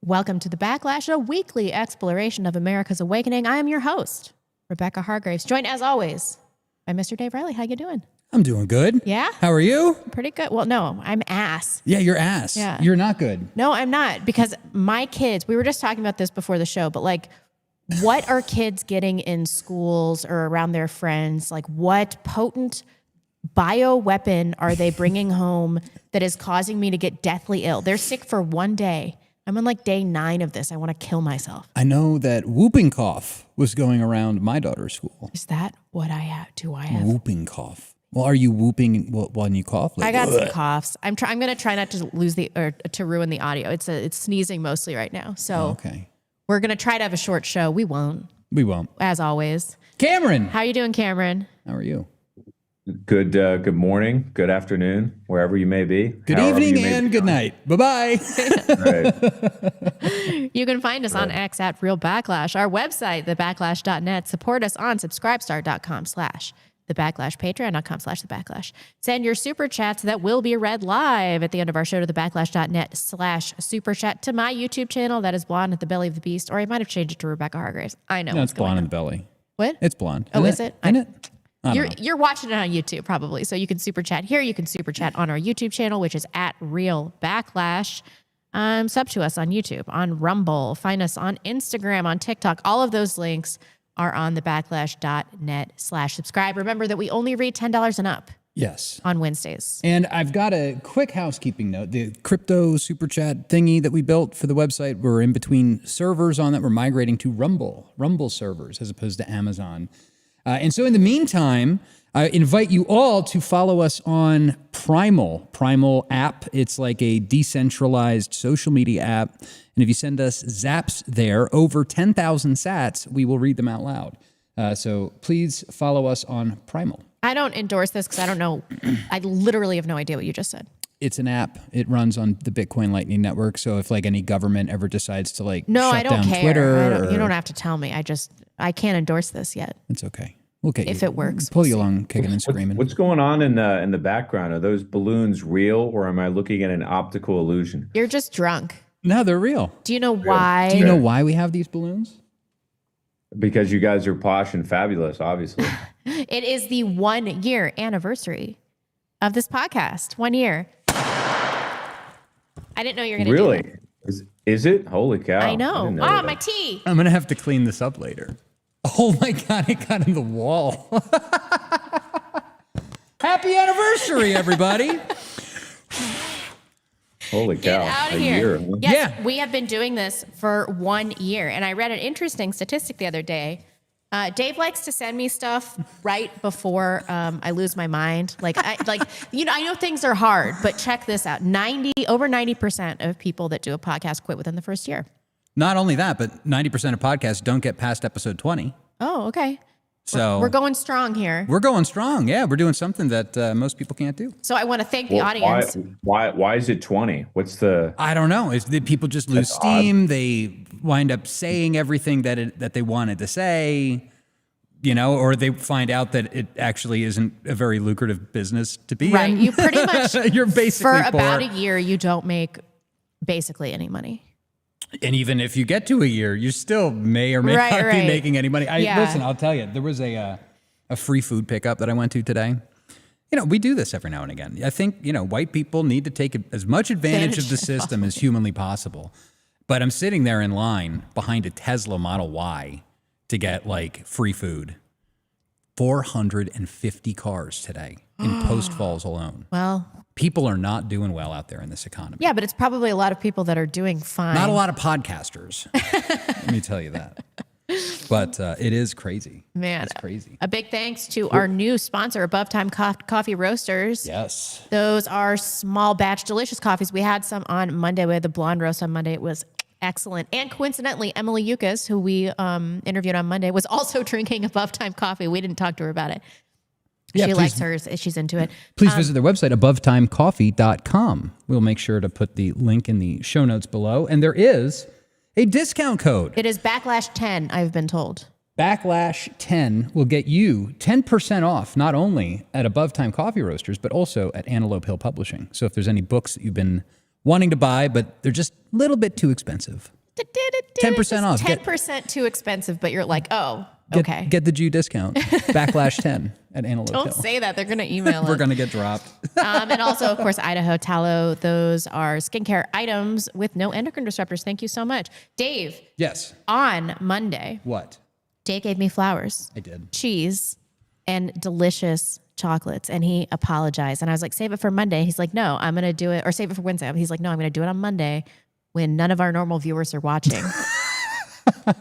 Welcome to The Backlash, a weekly exploration of America's awakening. I am your host, Rebecca Hargraves, joined as always by Mr. Dave Riley. How you doing? I'm doing good. Yeah? How are you? Pretty good. Well, no, I'm ass. Yeah, you're ass. Yeah. You're not good. No, I'm not, because my kids, we were just talking about this before the show, but like, what are kids getting in schools or around their friends? Like, what potent bioweapon are they bringing home that is causing me to get deathly ill? They're sick for one day. I'm on like day 9 of this. I want to kill myself. I know that whooping cough was going around my daughter's school. Is that what I have? Do I have? Whooping cough. Well, are you whooping when you cough? Like, I got some coughs. I'm going to try not to lose to ruin the audio. It's sneezing mostly right now. So okay. We're going to try to have a short show. We won't. We won't. As always. Cameron. How you doing, Cameron? How are you? Good morning, good afternoon, wherever you may be. Good evening and good night. Bye-bye. Right. You can find us on X at Real Backlash, our website, thebacklash.net. Support us on subscribestar.com/thebacklash, patreon.com/thebacklash. Send your super chats that will be read live at the end of our show to thebacklash.net/super chat to my YouTube channel. That is Blonde at the Belly of the Beast, or I might have changed it to Rebecca Hargraves. I know. No, it's blonde in the belly. What? It's blonde. Oh, is it? Isn't it? You're watching it on YouTube probably, so you can super chat here. You can super chat on our YouTube channel, which is at Real Backlash. Sub to us on YouTube, on Rumble. Find us on Instagram, on TikTok. All of those links are on thebacklash.net/subscribe. Remember that we only read $10 and up. Yes. On Wednesdays. And I've got a quick housekeeping note. The crypto super chat thingy that we built for the website, we're in between servers on that. We're migrating to Rumble servers as opposed to Amazon. And so in the meantime, I invite you all to follow us on Primal app. It's like a decentralized social media app. And if you send us zaps there, over 10,000 sats, we will read them out loud. So please follow us on Primal. I don't endorse this because I don't know. I literally have no idea what you just said. It's an app. It runs on the Bitcoin Lightning Network. So if like any government ever decides to shut down Twitter. You don't have to tell me. I can't endorse this yet. It's okay. We'll get if it works. Pull you along, kicking and screaming. What's going on in the background? Are those balloons real, or am I looking at an optical illusion? You're just drunk. No, they're real. Do you know why? Do you know why we have these balloons? Because you guys are posh and fabulous, obviously. It is the 1-year anniversary of this podcast. 1 year. I didn't know you were going to do that. Really? Is it? Holy cow. I know. My tea. I'm going to have to clean this up later. Oh my God, it got in the wall. Happy anniversary, everybody. Holy cow. Get out of here. Year, huh? Yes, Yeah. we have been doing this for 1 year. And I read an interesting statistic the other day. Dave likes to send me stuff right before I lose my mind. I know things are hard, but check this out. Over 90% of people that do a podcast quit within the first year. Not only that, but 90% of podcasts don't get past episode 20. Oh, okay. So we're going strong here. We're going strong. Yeah, we're doing something that most people can't do. So I want to thank the audience. Why is it 20? What's the... I don't know. It's that people just lose steam. Odd. They wind up saying everything that they wanted to say, or they find out that it actually isn't a very lucrative business to be right. in. You pretty much... You're basically for poor. about a year, you don't make basically any money. And even if you get to a year, you still may or may not be making any money. Listen, I'll tell you, there was a free food pickup that I went to today. We do this every now and again. I think, white people need to take as much advantage of the system as humanly possible. But I'm sitting there in line behind a Tesla Model Y to get free food. 450 cars today in Post Falls alone. Well, people are not doing well out there in this economy. Yeah, but it's probably a lot of people that are doing fine. Not a lot of podcasters. Let me tell you that. But it is crazy. Man, it's crazy. A big thanks to our new sponsor, Above Time Coffee Roasters. Yes. Those are small batch, delicious coffees. We had some on Monday. We had the blonde roast on Monday. It was excellent. And coincidentally, Emily Yukas, who we interviewed on Monday, was also drinking Above Time coffee. We didn't talk to her about it. Yeah, she likes hers. She's into it. Please visit their website, abovetimecoffee.com. We'll make sure to put the link in the show notes below. And there is a discount code. It is Backlash10, I've been told. Backlash10 will get you 10% off, not only at Above Time Coffee Roasters, but also at Antelope Hill Publishing. So if there's any books that you've been wanting to buy, but they're just a little bit too expensive, 10% off. 10% too expensive, but you're like, oh, okay. Get the Jew discount. /10 at Antelope Hill. Don't say that. They're going to email us. We're going to get dropped. And also, of course, Idaho Tallow. Those are skincare items with no endocrine disruptors. Thank you so much. Dave. Yes. On Monday. What? Dave gave me flowers. I did. Cheese and delicious chocolates. And he apologized. And I was like, save it for Monday. He's like, no, I'm going to do it. Or save it for Wednesday. He's like, no, I'm going to do it on Monday when none of our normal viewers are watching.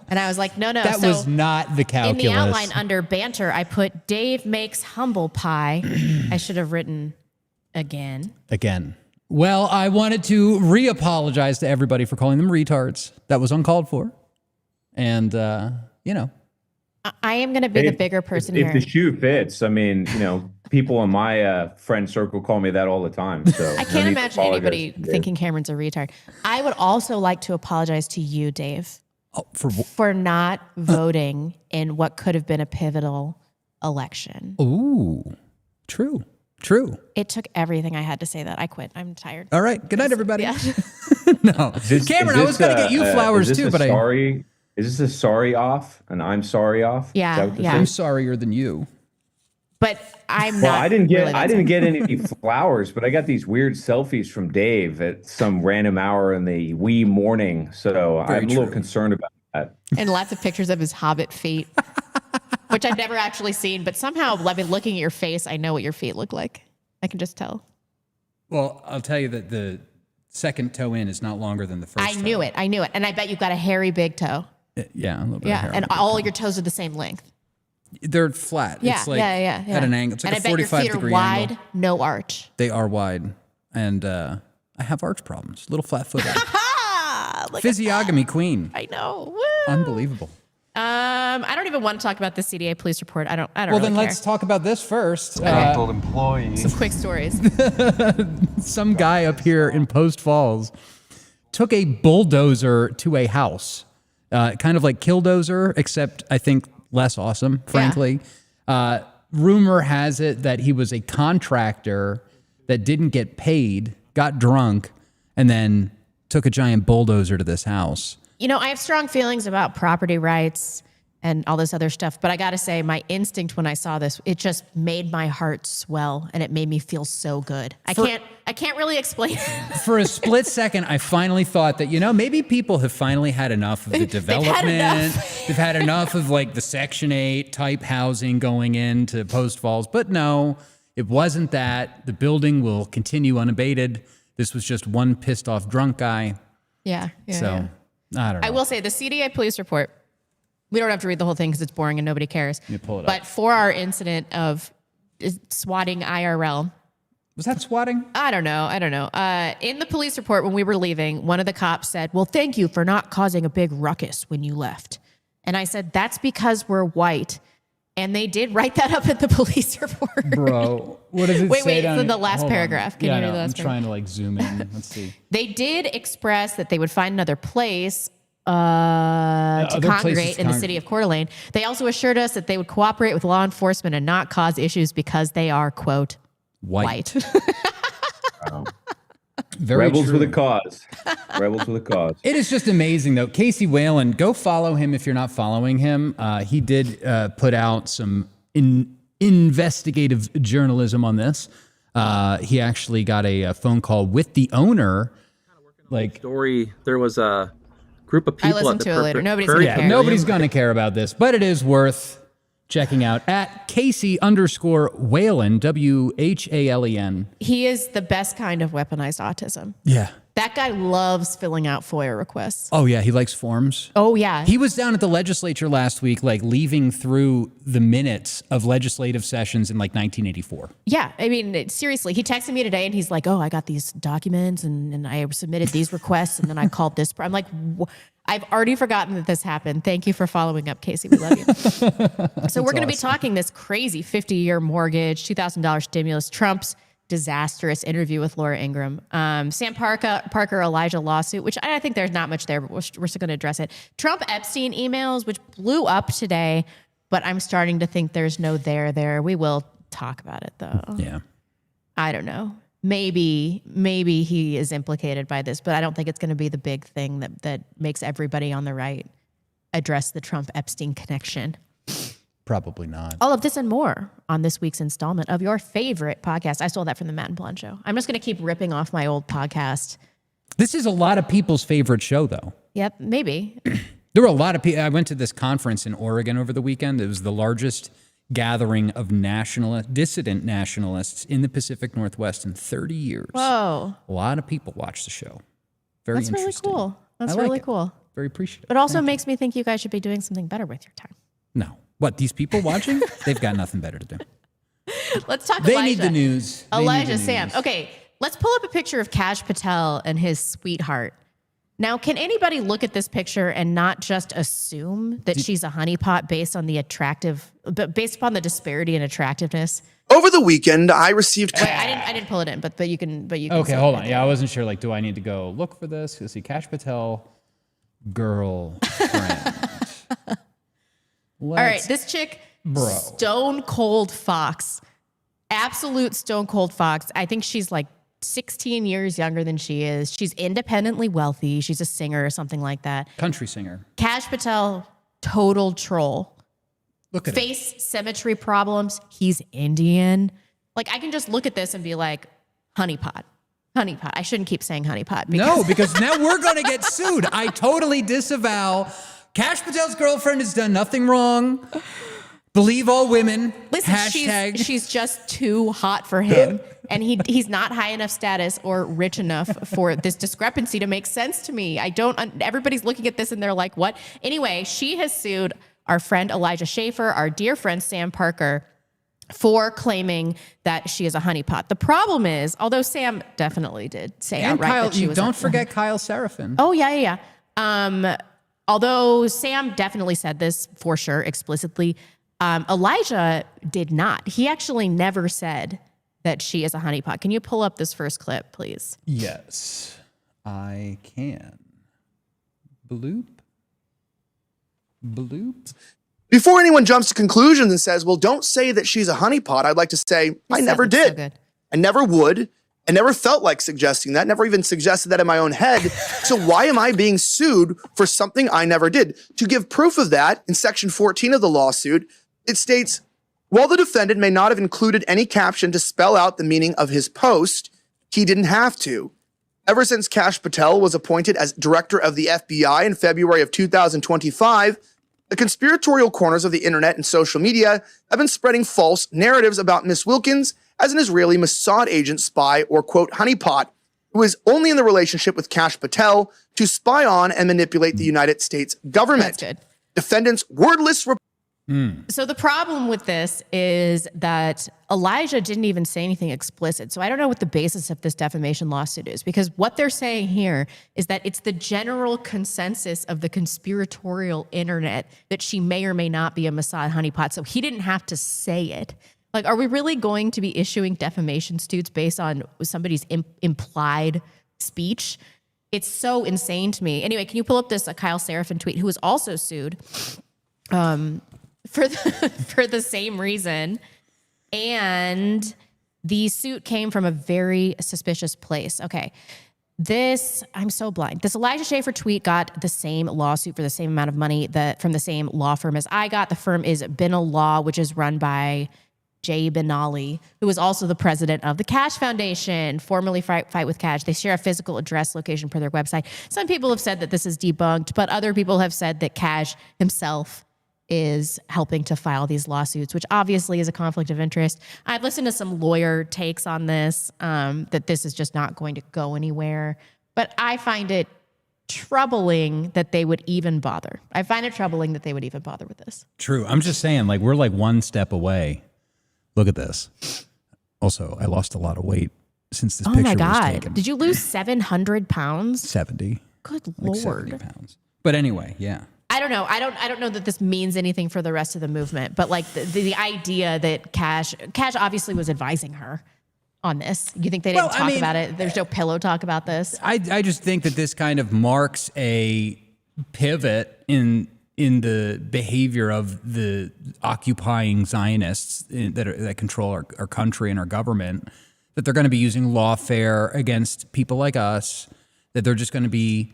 And I was like, no. That was not the calculus. In the outline under banter, I put Dave makes humble pie. I should have written again. Well, I wanted to re-apologize to everybody for calling them retards. That was uncalled for. And, you know. I am going to be the bigger person here. If the shoe fits, I mean, you know, people in my friend circle call me that all the time. So I can't imagine anybody thinking Cameron's a retard. I would also like to apologize to you, Dave, for not voting in what could have been a pivotal election. Ooh, true. It took everything I had to say that. I quit. I'm tired. All right. Good night, everybody. Yeah. No. Cameron, I was going to get you flowers too, but Is this a sorry off? An I'm sorry off? Yeah. I'm sorrier than you. But I'm not. Well, I didn't get any flowers, but I got these weird selfies from Dave at some random hour in the wee morning. So I'm a little concerned about that. And lots of pictures of his hobbit feet, which I've never actually seen. But somehow, looking at your face, I know what your feet look like. I can just tell. Well, I'll tell you that the second toe in is not longer than the first. I knew it. And I bet you've got a hairy big toe. Yeah, a little bit. Yeah, and all your toes are the same length. They're flat. Yeah, it's like yeah. at an angle. It's like and a 45 degree I bet your feet are wide, angle. no arch. They are wide, and I have arch problems. Little flat footed. Physiognomy queen. I know. Woo. Unbelievable. I don't even want to talk about the CDA police report. I don't. Well, really then care. let's talk about this first. Employees. Some quick stories. Some guy up here in Post Falls took a bulldozer to a house, kind of like Killdozer, except I think less awesome, frankly. Yeah. Rumor has it that he was a contractor that didn't get paid, got drunk, and then took a giant bulldozer to this house. You know, I have strong feelings about property rights and all this other stuff, but I got to say, my instinct when I saw this, it just made my heart swell, and it made me feel so good. I can't really explain it. For a split second, I finally thought that, you know, maybe people have finally had enough of the development. They've had enough of like the Section 8 type housing going into Post Falls. But no, it wasn't that. The building will continue unabated. This was just one pissed off drunk guy. Yeah. So, I don't know. I will say the CDA police report, we don't have to read the whole thing because it's boring and nobody cares. You pull it up. But for our incident of swatting IRL. Was that swatting? I don't know. In the police report, when we were leaving, one of the cops said, well, thank you for not causing a big ruckus when you left. And I said, that's because we're white. And they did write that up in the police report. Bro, what does it say? Wait, it's in the last paragraph. Can you read the last paragraph? I'm trying to like zoom in. Let's see. They did express that they would find another place to congregate in the city of Coeur d'Alene. They also assured us that they would cooperate with law enforcement and not cause issues because they are, quote, white. Wow. Very Rebels true. with a cause. Rebels with a cause. It is just amazing, though. Casey Whalen, go follow him if you're not following him. He did put out some investigative journalism on this. He actually got a phone call with the owner. Like Story. There was a group of people. I listened to it later. Nobody's going to care. Nobody's going to care about this, but it is worth checking out at Casey_Whalen, WHALEN. He is the best kind of weaponized autism. Yeah. That guy loves filling out FOIA requests. Oh, yeah. He likes forms. Oh, yeah. He was down at the legislature last week, like leaving through the minutes of legislative sessions in like 1984. Yeah. I mean, seriously, he texted me today and he's like, oh, I got these documents and I submitted these requests and then I called this. I'm like, I've already forgotten that this happened. Thank you for following up, Casey. We love you. So we're going to be talking this crazy 50-year mortgage, $2,000 stimulus, Trump's disastrous interview with Laura Ingraham, Sam Parker Elijah lawsuit, which I think there's not much there, but we're still going to address it. Trump Epstein emails, which blew up today, but I'm starting to think there's no there. We will talk about it though. Yeah. I don't know. maybe he is implicated by this, but I don't think it's going to be the big thing that makes everybody on the right address the Trump Epstein connection. Probably not. All of this and more on this week's installment of your favorite podcast. I stole that from the Matt and Blonde Show. I'm just going to keep ripping off my old podcast. This is a lot of people's favorite show, though. Yep, maybe. There were a lot of people. I went to this conference in Oregon over the weekend. It was the largest gathering of dissident nationalists in the Pacific Northwest in 30 years. Whoa. A lot of people watch the show. Very That's really interesting. cool. That's I like really it. cool. Very appreciative. But also makes me think you guys should be doing something better with your time. No. What, these people watching? They've got nothing better to do. Let's talk They Elijah. need the news. They need Elijah the Sam. news. Okay, let's pull up a picture of Kash Patel and his sweetheart. Now, can anybody look at this picture and not just assume that she's a honeypot based on based upon the disparity in attractiveness? Over the weekend, I received. Wait, I didn't pull it in, but you can. Okay, hold on. Yeah, I wasn't sure. Like, do I need to go look for this? Let's see. Kash Patel, girlfriend. All right, this chick, stone cold fox, absolute stone cold fox. I think she's like 16 years younger than she is. She's independently wealthy. She's a singer or something like that. Country singer. Kash Patel, total troll. Look at Face symmetry problems. He's Indian. Like, I can just look at this and be like, honeypot. Honeypot. I shouldn't keep saying honeypot. No, because now we're going to get sued. I totally disavow. Kash Patel's girlfriend has done nothing wrong. Believe all women. Listen, Hashtag. she's just too hot for him. And he's not high enough status or rich enough for this discrepancy to make sense to me. Everybody's looking at this and they're like, what? Anyway, she has sued our friend Elijah Schaefer, our dear friend Sam Parker, for claiming that she is a honeypot. The problem is, although Sam definitely did say And outright Kyle, that she you was don't forget Kyle Seraphin. Oh, yeah. Although Sam definitely said this for sure explicitly, Elijah did not. He actually never said that she is a honeypot. Can you pull up this first clip, please? Yes, I can. Bloop. Before anyone jumps to conclusions and says, well, don't say that she's a honeypot, I'd like to say, I never So did. good. I never would. I never felt like suggesting that, never even suggested that in my own head. So why am I being sued for something I never did? To give proof of that, in section 14 of the lawsuit, it states, while the defendant may not have included any caption to spell out the meaning of his post, he didn't have to. Ever since Kash Patel was appointed as director of the FBI in February of 2025, the conspiratorial corners of the internet and social media have been spreading false narratives about Miss Wilkins as an Israeli Mossad agent, spy, or quote, honeypot, who is only in the relationship with Kash Patel to spy on and manipulate the United States government. That's good. Defendants' wordless So the problem with this is that Elijah didn't even say anything explicit. So I don't know what the basis of this defamation lawsuit is, because what they're saying here is that it's the general consensus of the conspiratorial internet that she may or may not be a Mossad honeypot. So he didn't have to say it. Like, are we really going to be issuing defamation suits based on somebody's implied speech? It's so insane to me. Anyway, can you pull up this Kyle Seraphin tweet, who was also sued for the same reason? And the suit came from a very suspicious place. Okay. I'm so blind. This Elijah Schaefer tweet got the same lawsuit for the same amount of money from the same law firm as I got. The firm is Binal Law, which is run by Jay Benali, who is also the president of the Kash Foundation, formerly Fight with Kash. They share a physical address location per their website. Some people have said that this is debunked, but other people have said that Kash himself is helping to file these lawsuits, which obviously is a conflict of interest. I've listened to some lawyer takes on this, that this is just not going to go anywhere. But I find it troubling that they would even bother. I find it troubling that they would even bother with this. True. I'm just saying, like, we're like one step away. Look at this. Also, I lost a lot of weight since this picture Oh my was God. taken. Did you lose 700 pounds? 70. Good Like Lord. 70 pounds. But anyway, yeah. I don't know. I don't know that this means anything for the rest of the movement, but like the idea that Kash obviously was advising her on this. You think they didn't talk about it? There's no pillow talk about this. I just think that this kind of marks a pivot in the behavior of the occupying Zionists that control our country and our government. that they're going to be using lawfare against people like us, that they're just going to be,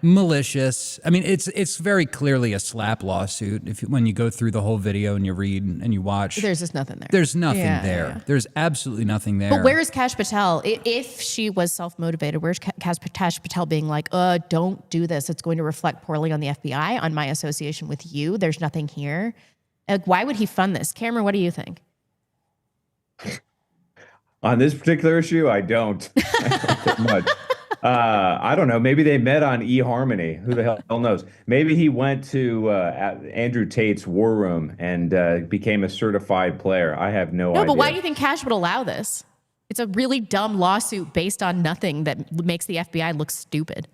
malicious. I mean, it's very clearly a slap lawsuit. When you go through the whole video and you read and you watch, There's just nothing there. there's nothing there. Yeah. There's absolutely nothing there. But where is Kash Patel? If she was self-motivated, where's Kash Patel being like, don't do this. It's going to reflect poorly on the FBI, on my association with you. There's nothing here. Like, why would he fund this? Cameron, what do you think? On this particular issue, I don't. I don't think much. I don't know. Maybe they met on eHarmony. Who the hell knows? Maybe he went to Andrew Tate's war room and became a certified player. I have no idea. No, but why do you think Kash would allow this? It's a really dumb lawsuit based on nothing that makes the FBI look stupid.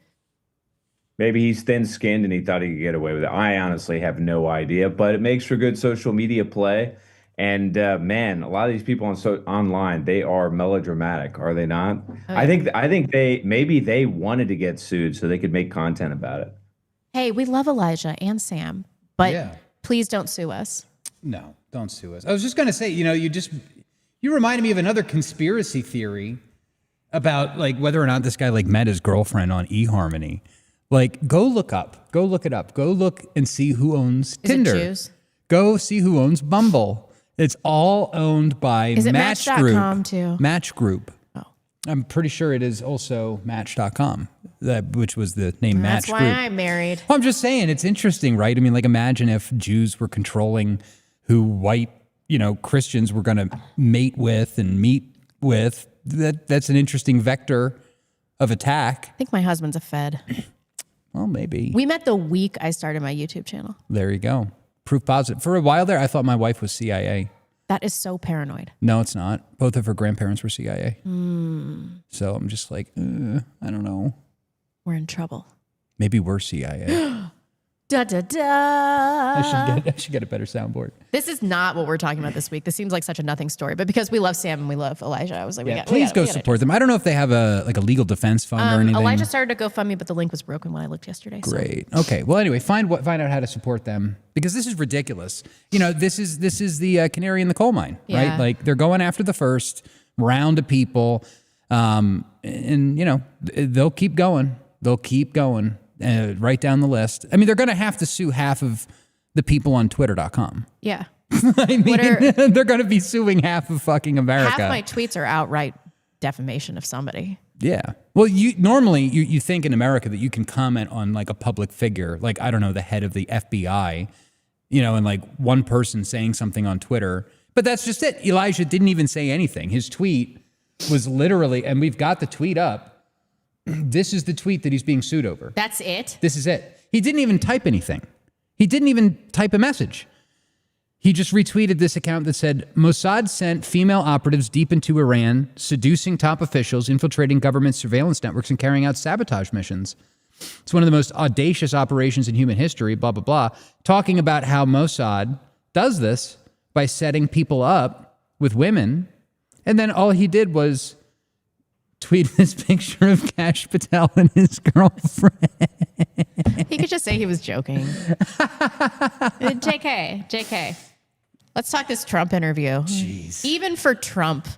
Maybe he's thin-skinned and he thought he could get away with it. I honestly have no idea, but it makes for good social media play. And man, a lot of these people online, they are melodramatic, are they not? Oh, yeah. I think they wanted to get sued so they could make content about it. Hey, we love Elijah and Sam, but please don't sue us. No, don't sue us. I was just going to say, you reminded me of another conspiracy theory about like whether or not this guy like met his girlfriend on eHarmony. Like, go look it up. Go look and see who owns Tinder. Is it Jews? Go see who owns Bumble. It's all owned by Is it Match Group. Match.com too? Match Group. Oh. I'm pretty sure it is also Match.com, which was the name Match Group. That's why I'm married. Well, I'm just saying, it's interesting, right? I mean, like, imagine if Jews were controlling who white, Christians were going to mate with and meet with. That's an interesting vector of attack. I think my husband's a Fed. Well, maybe. We met the week I started my YouTube channel. There you go. Proof positive. For a while there, I thought my wife was CIA. That is so paranoid. No, it's not. Both of her grandparents were CIA. So I'm just like, I don't know. We're in trouble. Maybe we're CIA. Da da da. I should get a better soundboard. This is not what we're talking about this week. This seems like such a nothing story, but because we love Sam and we love Elijah, I was like, please go support them. I don't know if they have a legal defense fund or anything. Elijah started to GoFundMe, but the link was broken when I looked yesterday. Great. So. Okay. Well, anyway, find out how to support them because this is ridiculous. This is the canary in the coal mine, right? Like they're going after the first round of people, and they'll keep going. They'll keep going. Right down the list. I mean, they're going to have to sue half of the people on Twitter.com. Yeah. I mean, they're going to be suing half of fucking America. Half my tweets are outright defamation of somebody. Yeah. Well, normally you think in America that you can comment on like a public figure, like, I don't know, the head of the FBI, and like one person saying something on Twitter. But that's just it. Elijah didn't even say anything. His tweet was literally, and we've got the tweet up. This is the tweet that he's being sued over. That's it? This is it. He didn't even type anything. He didn't even type a message. He just retweeted this account that said, Mossad sent female operatives deep into Iran, seducing top officials, infiltrating government surveillance networks, and carrying out sabotage missions. It's one of the most audacious operations in human history, blah, blah, blah. Talking about how Mossad does this by setting people up with women. And then all he did was tweet this picture of Kash Patel and his girlfriend. He could just say he was joking. JK. Let's talk this Trump interview. Jeez. Even for Trump,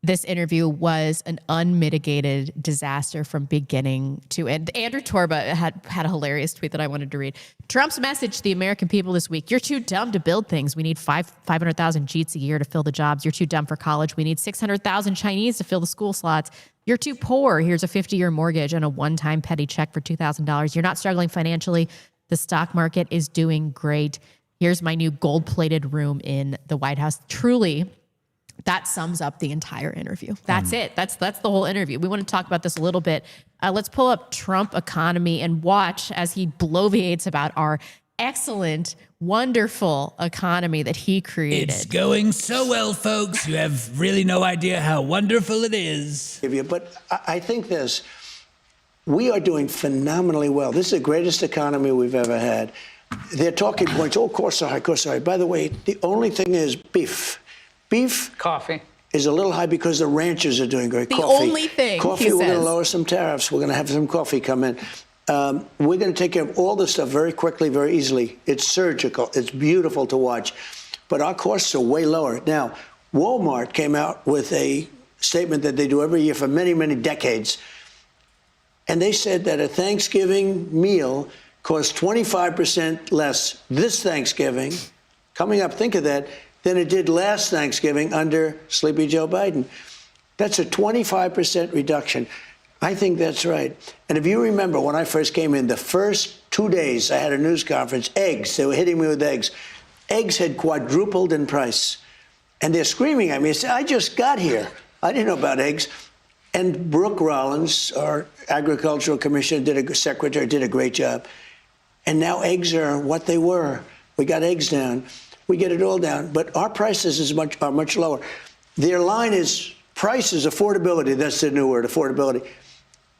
this interview was an unmitigated disaster from beginning to end. Andrew Torba had a hilarious tweet that I wanted to read. Trump's message to the American people this week: you're too dumb to build things. We need 500,000 Jeets a year to fill the jobs. You're too dumb for college. We need 600,000 Chinese to fill the school slots. You're too poor. Here's a 50-year mortgage and a one-time petty check for $2,000. You're not struggling financially. The stock market is doing great. Here's my new gold-plated room in the White House. Truly, that sums up the entire interview. That's it. That's the whole interview. We want to talk about this a little bit. Let's pull up Trump economy and watch as he bloviates about our excellent, wonderful economy that he created. It's going so well, folks. You have really no idea how wonderful it is. But I think this, we are doing phenomenally well. This is the greatest economy we've ever had. They're talking points. Oh, course high. By the way, the only thing is beef. Coffee. Is a little high because the ranchers are doing great. The coffee. Only thing, coffee, he we're going says. to lower some tariffs. We're going to have some coffee come in. We're going to take care of all this stuff very quickly, very easily. It's surgical. It's beautiful to watch. But our costs are way lower. Now, Walmart came out with a statement that they do every year for many, many decades. And they said that a Thanksgiving meal costs 25% less this Thanksgiving, coming up, think of that, than it did last Thanksgiving under Sleepy Joe Biden. That's a 25% reduction. I think that's right. And if you remember when I first came in, the first 2 days I had a news conference, eggs, they were hitting me with eggs. Eggs had quadrupled in price. And they're screaming at me. They say, I just got here. I didn't know about eggs. And Brooke Rollins, our agricultural commissioner, secretary, did a great job. And now eggs are what they were. We got eggs down. We get it all down. But our prices are much lower. Their line is price is affordability. That's the new word, affordability.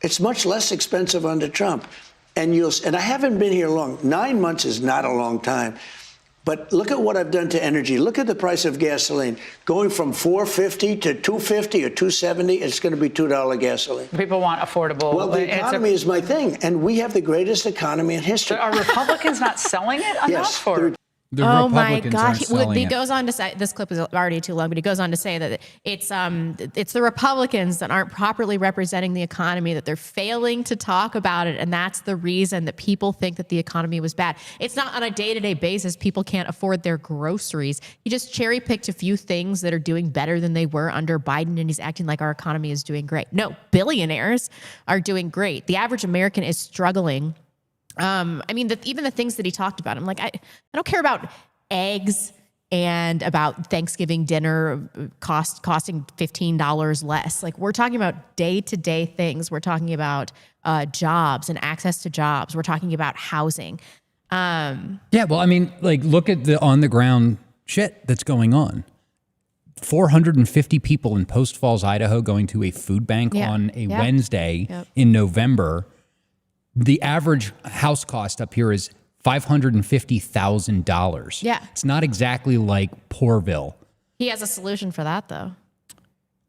It's much less expensive under Trump. And I haven't been here long. 9 months is not a long time. But look at what I've done to energy. Look at the price of gasoline. Going from $4.50 to $2.50 or $2.70, it's going to be $2 gasoline. People want affordable. Well, the economy is my thing, and we have the greatest economy in history. Are Republicans not selling it enough Yes, for? The Oh my Republicans God! aren't selling He it. goes on to say, this clip is already too long, but he goes on to say that it's the Republicans that aren't properly representing the economy, that they're failing to talk about it, and that's the reason that people think that the economy was bad. It's not on a day-to-day basis. People can't afford their groceries. He just cherry-picked a few things that are doing better than they were under Biden, and he's acting like our economy is doing great. No, billionaires are doing great. The average American is struggling. I mean, even the things that he talked about, I'm like, I don't care about eggs and about Thanksgiving dinner costing $15 less. Like, we're talking about day-to-day things. We're talking about jobs and access to jobs. We're talking about housing. Yeah, well, I mean, like, look at the on-the-ground shit that's going on. 450 people in Post Falls, Idaho, going to a food bank on a Wednesday in November. The average house cost up here is $550,000. Yeah. It's not exactly like Poorville. He has a solution for that, though.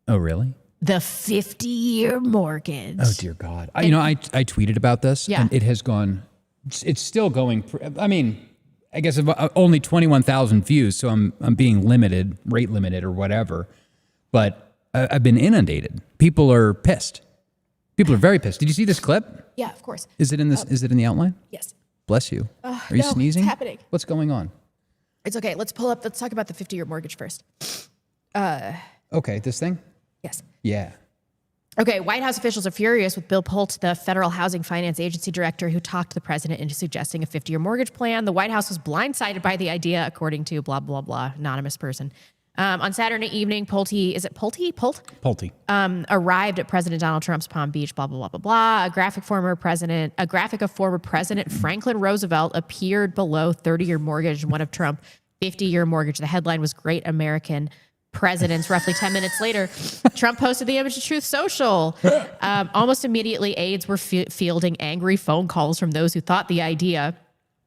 Oh, really? The 50-year mortgage. Oh, dear God. I tweeted about this, and it has gone, it's still going, I mean, I guess only 21,000 views, so I'm being rate limited or whatever. But I've been inundated. People are pissed. People are very pissed. Did you see this clip? Yeah, of course. Is it in this? Is it in the outline? Yes. Bless you. Are you sneezing? It's happening. What's going on? It's okay. Let's talk about the 50-year mortgage first. Okay, this thing? Yes. Yeah. Okay, White House officials are furious with Bill Pulte, the Federal Housing Finance Agency director, who talked the president into suggesting a 50-year mortgage plan. The White House was blindsided by the idea, according to blah, blah, blah, anonymous person. On Saturday evening, Pulte arrived at President Donald Trump's Palm Beach, blah, blah, blah, blah, blah. A graphic of former President Franklin Roosevelt appeared below 30-year mortgage and one of Trump's 50-year mortgage. The headline was Great American Presidents. Roughly 10 minutes later, Trump posted the image to Truth Social. Almost immediately, aides were fielding angry phone calls from those who thought the idea,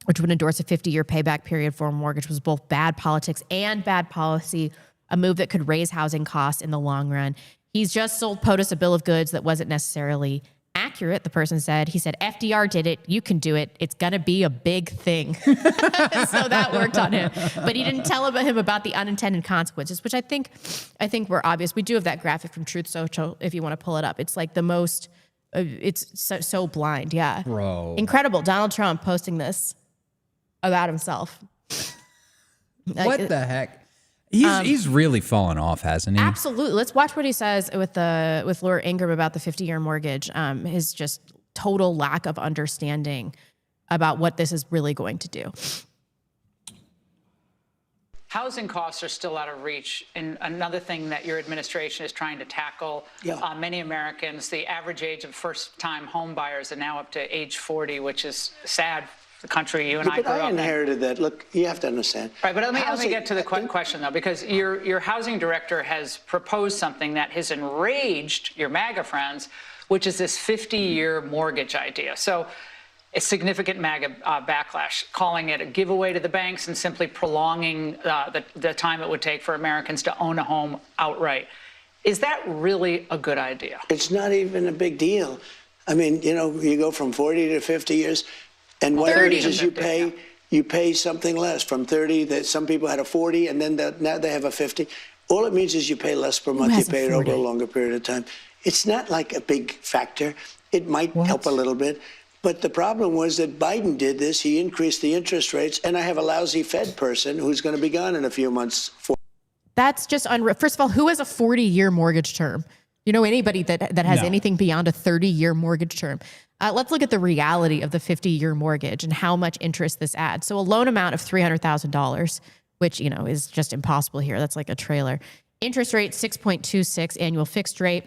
which would endorse a 50-year payback period for a mortgage, was both bad politics and bad policy, a move that could raise housing costs in the long run. He's just sold POTUS a bill of goods that wasn't necessarily accurate, the person said. He said, FDR did it. You can do it. It's going to be a big thing. So that worked on him. But he didn't tell him about the unintended consequences, which I think were obvious. We do have that graphic from Truth Social if you want to pull it up. It's like the most, it's so blind. Yeah. Bro. Incredible. Donald Trump posting this about himself. What the heck? He's really fallen off, hasn't he? Absolutely. Let's watch what he says with Laura Ingraham about the 50-year mortgage. His just total lack of understanding about what this is really going to do. Housing costs are still out of reach. And another thing that your administration is trying to tackle, many Americans, the average age of first-time home buyers are now up to age 40, which is sad. The country you and I grew up in. I inherited that. Look, you have to understand. Right, but let me get to the question, though, because your housing director has proposed something that has enraged your MAGA friends, which is this 50-year mortgage idea. So a significant MAGA backlash, calling it a giveaway to the banks and simply prolonging the time it would take for Americans to own a home outright. Is that really a good idea? It's not even a big deal. I mean, you go from 40 to 50 years. And what it is you pay something less from 30 that some people had a 40 and then now they have a 50. All it means is you pay less per month. You hasn't pay it over a 40? longer period of time. It's not like a big factor. It might help a little bit. But the problem was that Biden did this. He increased the interest rates, and I have a lousy Fed person who's going to be gone in a few months. That's just unreal. First of all, who has a 40-year mortgage term? You know anybody that has No. anything beyond a 30-year mortgage term? Let's look at the reality of the 50-year mortgage and how much interest this adds. So a loan amount of $300,000, which, you know, is just impossible here. That's like a trailer. Interest rate, 6.26 annual fixed rate.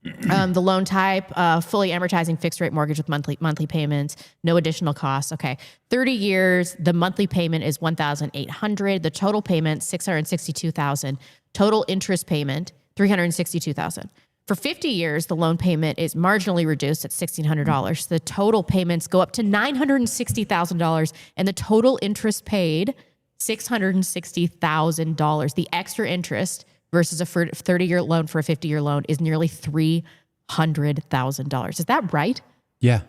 The loan type, fully amortizing fixed rate mortgage with monthly payments, no additional costs. Okay. 30 years, the monthly payment is $1,800. The total payment, $662,000. Total interest payment, $362,000. For 50 years, the loan payment is marginally reduced at $1,600. The total payments go up to $960,000, and the total interest paid, $660,000. The extra interest versus a 30-year loan for a 50-year loan is nearly $300,000. Is that right? Yeah.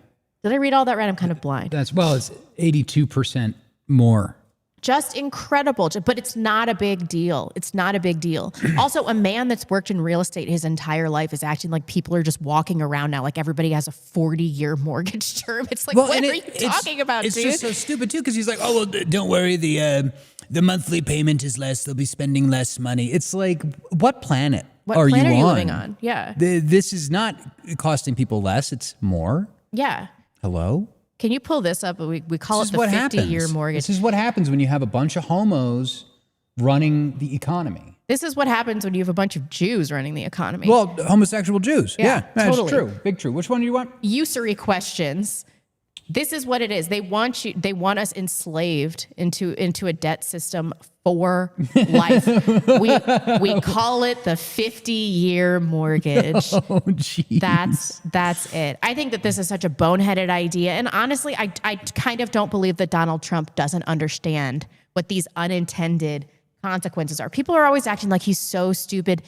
Did I read all that right? I'm kind of blind. It's 82% more. Just incredible. But it's not a big deal. It's not a big deal. Also, a man that's worked in real estate his entire life is acting like people are just walking around now like everybody has a 40-year mortgage term. It's like, what are you talking about, It's dude? just so stupid too, because he's like, oh well, don't worry, the monthly payment is less. They'll be spending less money. It's like, what planet What are planet you are you on? living on? Yeah. This is not costing people less. It's more. Yeah. Hello? Can you pull this up? We call This it is the what 50-year happens. mortgage. This is what happens when you have a bunch of homos running the economy. This is what happens when you have a bunch of Jews running the economy. Well, homosexual Jews. Yeah, that's totally. true. Big true. Which one do you want? Usury questions. This is what it is. They want us enslaved into a debt system for life. We call it the 50-year mortgage. Oh, geez. That's it. I think that this is such a boneheaded idea. And honestly, I kind of don't believe that Donald Trump doesn't understand what these unintended consequences are. People are always acting like he's so stupid.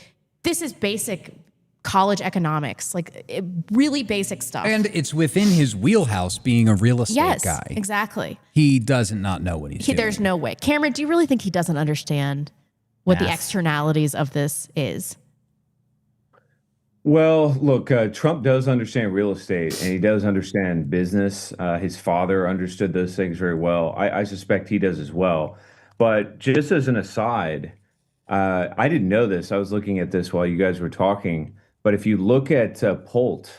This is basic college economics, really basic stuff. And it's within his wheelhouse being a real estate guy. Exactly. He doesn't not know what he's doing. There's no way. Cameron, do you really think he doesn't understand what the Math. externalities of this is? Well, look, Trump does understand real estate and he does understand business. His father understood those things very well. I suspect he does as well. But just as an aside, I didn't know this. I was looking at this while you guys were talking. But if you look at Polt,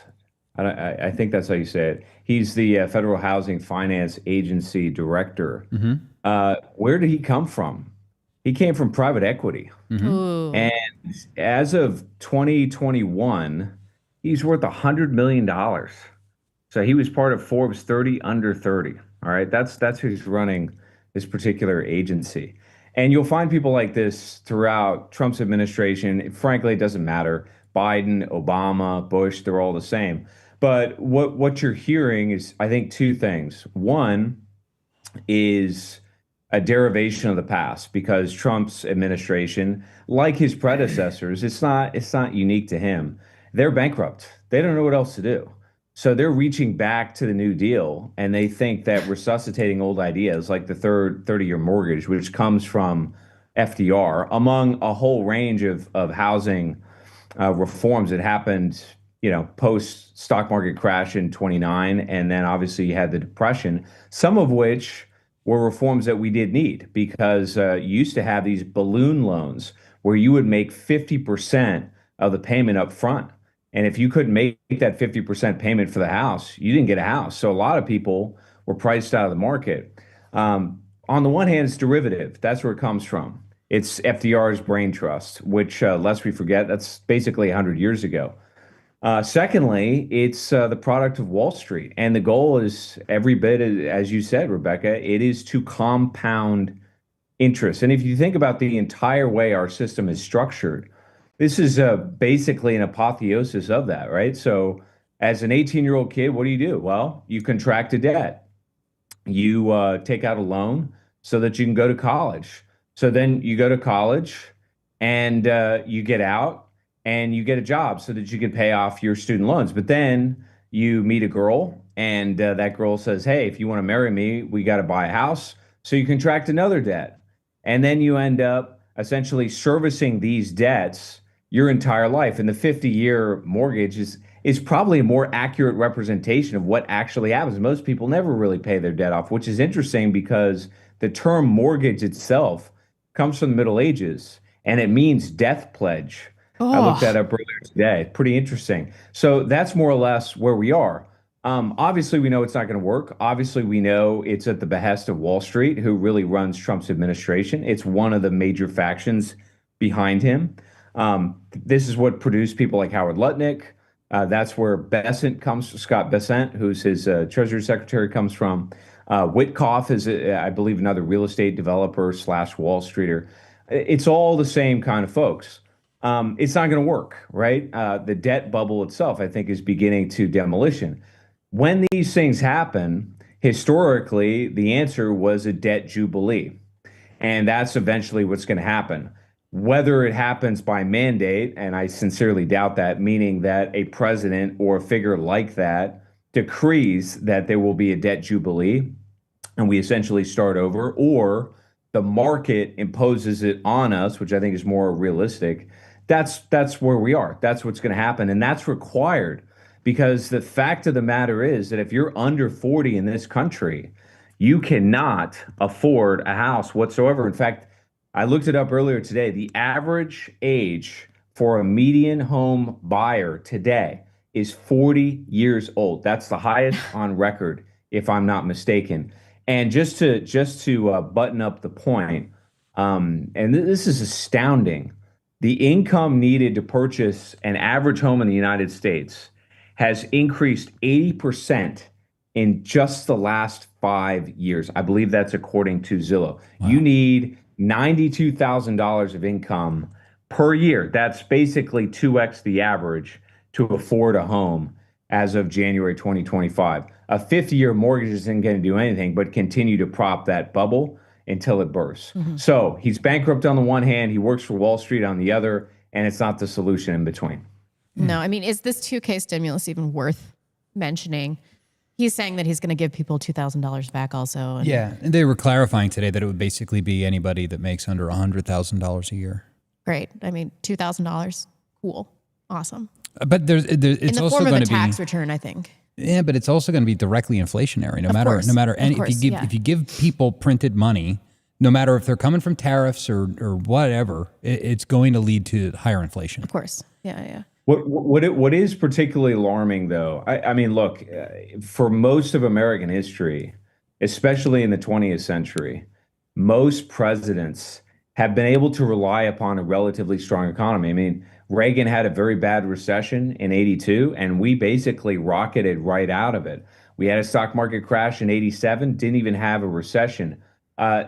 I think that's how you say it. He's the Federal Housing Finance Agency director. Where did he come from? He came from private equity. Ooh. And as of 2021, he's worth $100 million. So he was part of Forbes 30 under 30. All right. That's who's running this particular agency. And you'll find people like this throughout Trump's administration. Frankly, it doesn't matter. Biden, Obama, Bush, they're all the same. But what you're hearing is, I think, two things. One is a derivation of the past, because Trump's administration, like his predecessors, it's not unique to him. They're bankrupt. They don't know what else to do. So they're reaching back to the New Deal, and they think that resuscitating old ideas like the 30-year mortgage, which comes from FDR, among a whole range of housing reforms that happened, post stock market crash in 29, and then obviously you had the Depression, some of which were reforms that we did need, because you used to have these balloon loans where you would make 50% of the payment up front. And if you couldn't make that 50% payment for the house, you didn't get a house. So a lot of people were priced out of the market. On the one hand, it's derivative. That's where it comes from. It's FDR's brain trust, which, lest we forget, that's basically 100 years ago. Secondly, it's the product of Wall Street. And the goal is every bit, as you said, Rebecca, it is to compound interest. And if you think about the entire way our system is structured, this is basically an apotheosis of that, right? So as an 18-year-old kid, what do? Well, you contract a debt. You take out a loan so that you can go to college. So then you go to college and you get out and you get a job so that you can pay off your student loans. But then you meet a girl and that girl says, hey, if you want to marry me, we got to buy a house. So you contract another debt. And then you end up essentially servicing these debts your entire life. And the 50-year mortgage is probably a more accurate representation of what actually happens. Most people never really pay their debt off, which is interesting because the term mortgage itself comes from the Middle Ages and it means death pledge. I looked that up earlier today. Pretty interesting. So that's more or less where we are. Obviously, we know it's not going to work. Obviously, we know it's at the behest of Wall Street, who really runs Trump's administration. It's one of the major factions behind him. This is what produced people like Howard Lutnick. That's where Scott Bessent, who's his Treasury Secretary, comes from. Witkoff is, I believe, another real estate developer / Wall Streeter. It's all the same kind of folks. It's not going to work, right? The debt bubble itself, I think, is beginning to demolition. When these things happen, historically, the answer was a debt jubilee. And that's eventually what's going to happen. Whether it happens by mandate, and I sincerely doubt that, meaning that a president or a figure like that decrees that there will be a debt jubilee and we essentially start over, or the market imposes it on us, which I think is more realistic. That's where we are. That's what's going to happen. And that's required because the fact of the matter is that if you're under 40 in this country, you cannot afford a house whatsoever. In fact, I looked it up earlier today. The average age for a median home buyer today is 40 years old. That's the highest on record, if I'm not mistaken. And just to button up the point, and this is astounding, the income needed to purchase an average home in the United States has increased 80% in just the last 5 years. I believe that's according to Zillow. Wow. You need $92,000 of income per year. That's basically 2x the average to afford a home as of January 2025. A 50-year mortgage isn't going to do anything but continue to prop that bubble until it bursts. Mm-hmm. So he's bankrupt on the one hand, he works for Wall Street on the other, and it's not the solution in between. No, I mean, is this 2K stimulus even worth mentioning? He's saying that he's going to give people $2,000 back also. And yeah, and they were clarifying today that it would basically be anybody that makes under $100,000 a year. Great. I mean, $2,000, cool, awesome. But it's in the also form of going a to be tax return, I think. Yeah, but it's also going to be directly inflationary. No matter any, if you give people printed money, no matter if they're coming from tariffs or whatever, it's going to lead to higher inflation. Of course, yeah. What is particularly alarming, though, I mean, look, for most of American history, especially in the 20th century, most presidents have been able to rely upon a relatively strong economy. I mean, Reagan had a very bad recession in 82, and we basically rocketed right out of it. We had a stock market crash in 87, didn't even have a recession.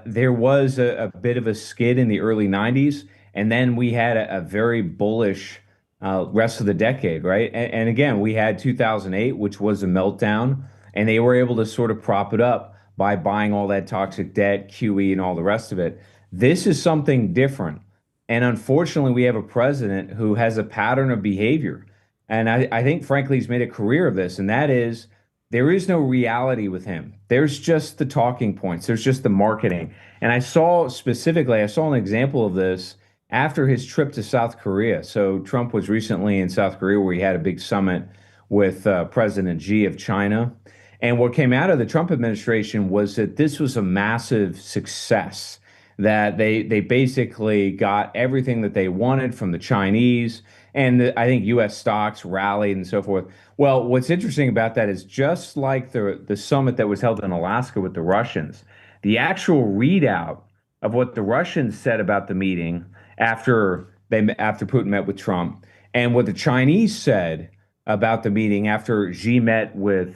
There was a bit of a skid in the early 90s, and then we had a very bullish rest of the decade, right? And again, we had 2008, which was a meltdown, and they were able to sort of prop it up by buying all that toxic debt, QE, and all the rest of it. This is something different. And unfortunately, we have a president who has a pattern of behavior. And I think, frankly, he's made a career of this. And that is, there is no reality with him. There's just the talking points. There's just the marketing. And I saw an example of this after his trip to South Korea. So Trump was recently in South Korea where he had a big summit with President Xi of China. And what came out of the Trump administration was that this was a massive success, that they basically got everything that they wanted from the Chinese, and I think U.S. stocks rallied and so forth. Well, what's interesting about that is just like the summit that was held in Alaska with the Russians, the actual readout of what the Russians said about the meeting after Putin met with Trump, and what the Chinese said about the meeting after Xi met with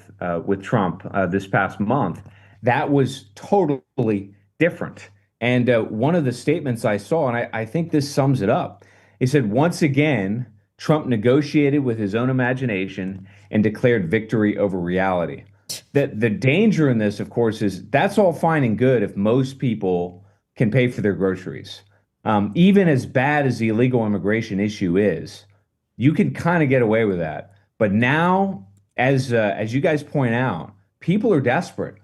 Trump this past month, that was totally different. And one of the statements I saw, and I think this sums it up, he said, once again, Trump negotiated with his own imagination and declared victory over reality. That the danger in this, of course, is that's all fine and good if most people can pay for their groceries. Even as bad as the illegal immigration issue is, you can kind of get away with that. But now, as you guys point out, people are desperate.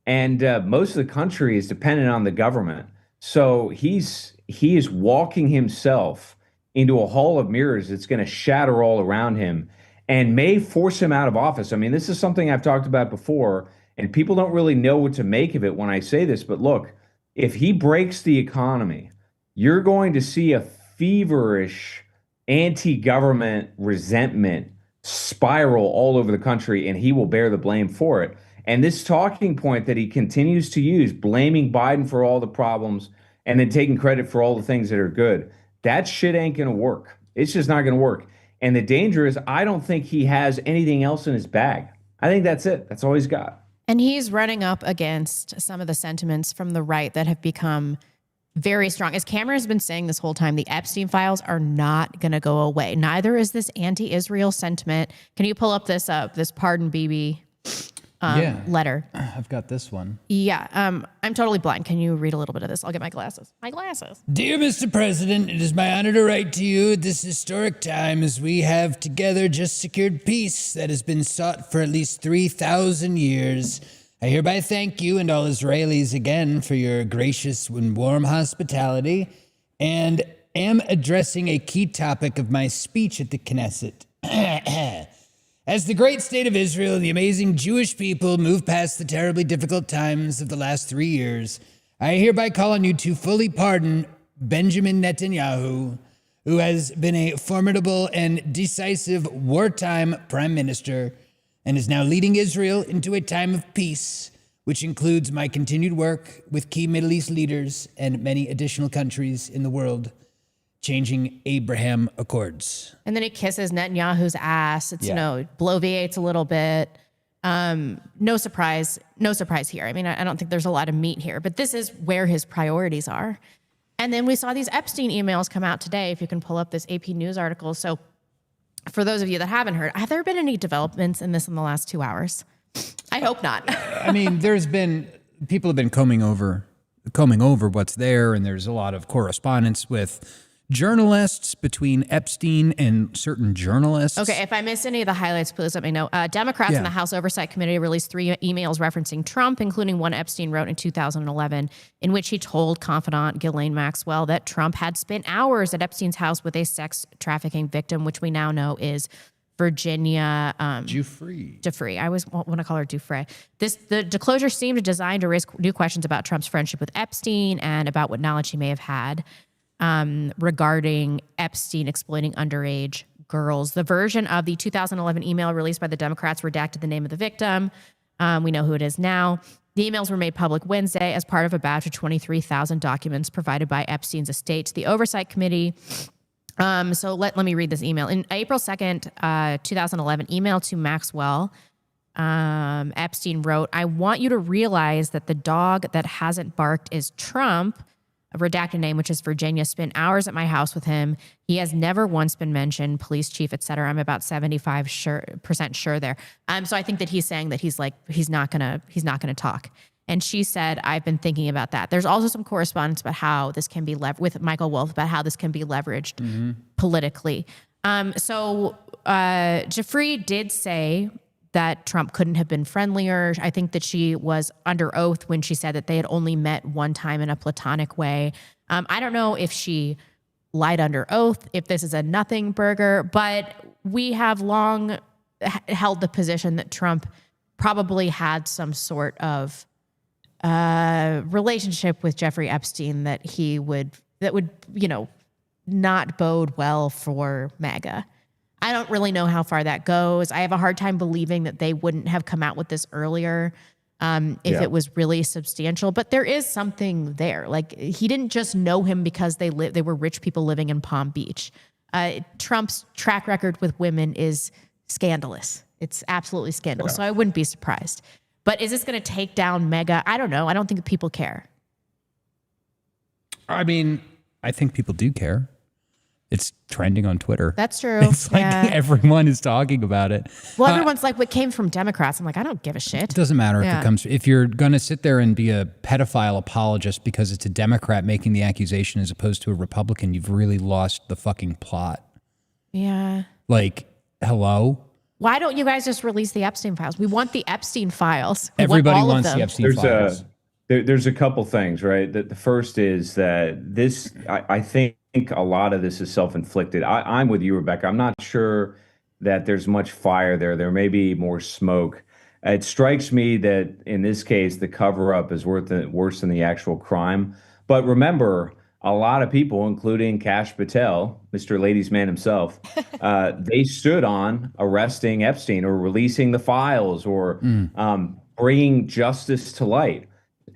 And most of the country is dependent on the government. So he is walking himself into a hall of mirrors that's going to shatter all around him and may force him out of office. I mean, this is something I've talked about before, and people don't really know what to make of it when I say this. But look, if he breaks the economy, you're going to see a feverish anti-government resentment spiral all over the country, and he will bear the blame for it. And this talking point that he continues to use, blaming Biden for all the problems and then taking credit for all the things that are good, that shit ain't going to work. It's just not going to work. And the danger is, I don't think he has anything else in his bag. I think that's it. That's all he's got. And he's running up against some of the sentiments from the right that have become very strong. As Cameron has been saying this whole time, the Epstein files are not going to go away. Neither is this anti-Israel sentiment. Can you pull up this Pardon Bibi letter? I've got this one. Yeah. I'm totally blind. Can you read a little bit of this? I'll get my glasses. Dear Mr. President, it is my honor to write to you at this historic time as we have together just secured peace that has been sought for at least 3,000 years. I hereby thank you and all Israelis again for your gracious and warm hospitality, and am addressing a key topic of my speech at the Knesset. As the great state of Israel and the amazing Jewish people move past the terribly difficult times of the last 3 years, I hereby call on you to fully pardon Benjamin Netanyahu, who has been a formidable and decisive wartime prime minister and is now leading Israel into a time of peace, which includes my continued work with key Middle East leaders and many additional countries in the world, changing Abraham Accords. And then he kisses Netanyahu's ass. It's, bloviates a little bit. No surprise here. I mean, I don't think there's a lot of meat here, but this is where his priorities are. And then we saw these Epstein emails come out today, if you can pull up this AP News article. So for those of you that haven't heard, have there been any developments in this in the last 2 hours? I hope not. I mean, people have been combing over what's there, and there's a lot of correspondence with journalists, between Epstein and certain journalists. Okay, if I miss any of the highlights, please let me know. Democrats in the House Oversight Committee released 3 emails referencing Trump, including one Epstein wrote in 2011, in which he told confidant Ghislaine Maxwell that Trump had spent hours at Epstein's house with a sex trafficking victim, which we now know is Virginia Giuffre. I always want to call her Giuffre. The disclosure seemed designed to raise new questions about Trump's friendship with Epstein and about what knowledge he may have had regarding Epstein exploiting underage girls. The version of the 2011 email released by the Democrats redacted the name of the victim. We know who it is now. The emails were made public Wednesday as part of a batch of 23,000 documents provided by Epstein's estate to the Oversight Committee. So let me read this email. In April 2nd, 2011, email to Maxwell, Epstein wrote, "I want you to realize that the dog that hasn't barked is Trump," a redacted name, which is Virginia, "spent hours at my house with him. He has never once been mentioned, police chief, et cetera. I'm about 75% sure there." So I think that he's saying that he's not gonna talk. And she said, "I've been thinking about that." There's also some correspondence about how this can be with Michael Wolff about how this can be leveraged politically. Giuffre did say that Trump couldn't have been friendlier. I think that she was under oath when she said that they had only met one time in a platonic way. I don't know if she lied under oath, if this is a nothing burger, but we have long held the position that Trump probably had some sort of relationship with Jeffrey Epstein that would not bode well for MAGA. I don't really know how far that goes. I have a hard time believing that they wouldn't have come out with this earlier if it was really substantial. But there is something there. Like, he didn't just know him because they were rich people living in Palm Beach. Trump's track record with women is scandalous. It's absolutely scandalous. So I wouldn't be surprised. But is this going to take down MAGA? I don't know. I don't think people care. I mean, I think people do care. It's trending on Twitter. That's true. It's like everyone is talking about it. Well, everyone's like, what came from Democrats? I'm like, I don't give a shit. It doesn't matter if you're going to sit there and be a pedophile apologist because it's a Democrat making the accusation as opposed to a Republican, you've really lost the fucking plot. Yeah. Like, hello? Why don't you guys just release the Epstein files? We want the Epstein files. Everybody wants the Epstein files. There's a couple things, right? The first is that this, I think a lot of this is self-inflicted. I'm with you, Rebecca. I'm not sure that there's much fire there. There may be more smoke. It strikes me that in this case, the cover-up is worse than the actual crime. But remember, a lot of people, including Kash Patel, Mr. Ladies Man himself, they stood on arresting Epstein or releasing the files or bringing justice to light.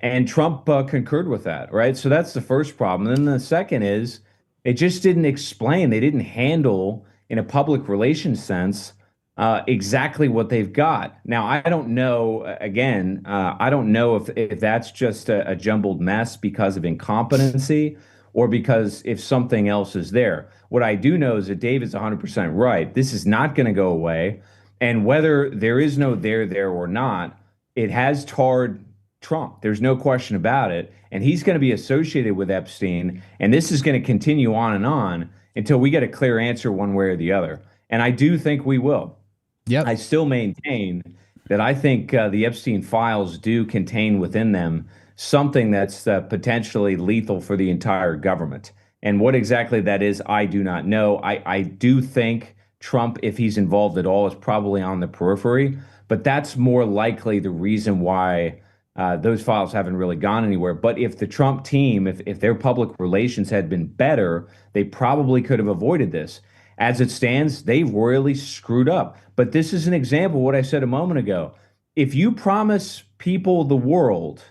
And Trump concurred with that, right? So that's the first problem. And then the second is it just didn't explain. They didn't handle, in a public relations sense, exactly what they've got. Now, I don't know, again, I don't know if that's just a jumbled mess because of incompetency or because if something else is there. What I do know is that David's 100% right. This is not going to go away. And whether there is no there or not, it has tarred Trump. There's no question about it. And he's going to be associated with Epstein. And this is going to continue on until we get a clear answer one way or the other. And I do think we will. Yep. I still maintain that I think the Epstein files do contain within them something that's potentially lethal for the entire government. And what exactly that is, I do not know. I do think Trump, if he's involved at all, is probably on the periphery. But that's more likely the reason why those files haven't really gone anywhere. But if the Trump team, if their public relations had been better, they probably could have avoided this. As it stands, they've royally screwed up. But this is an example of what I said a moment ago. If you promise people the world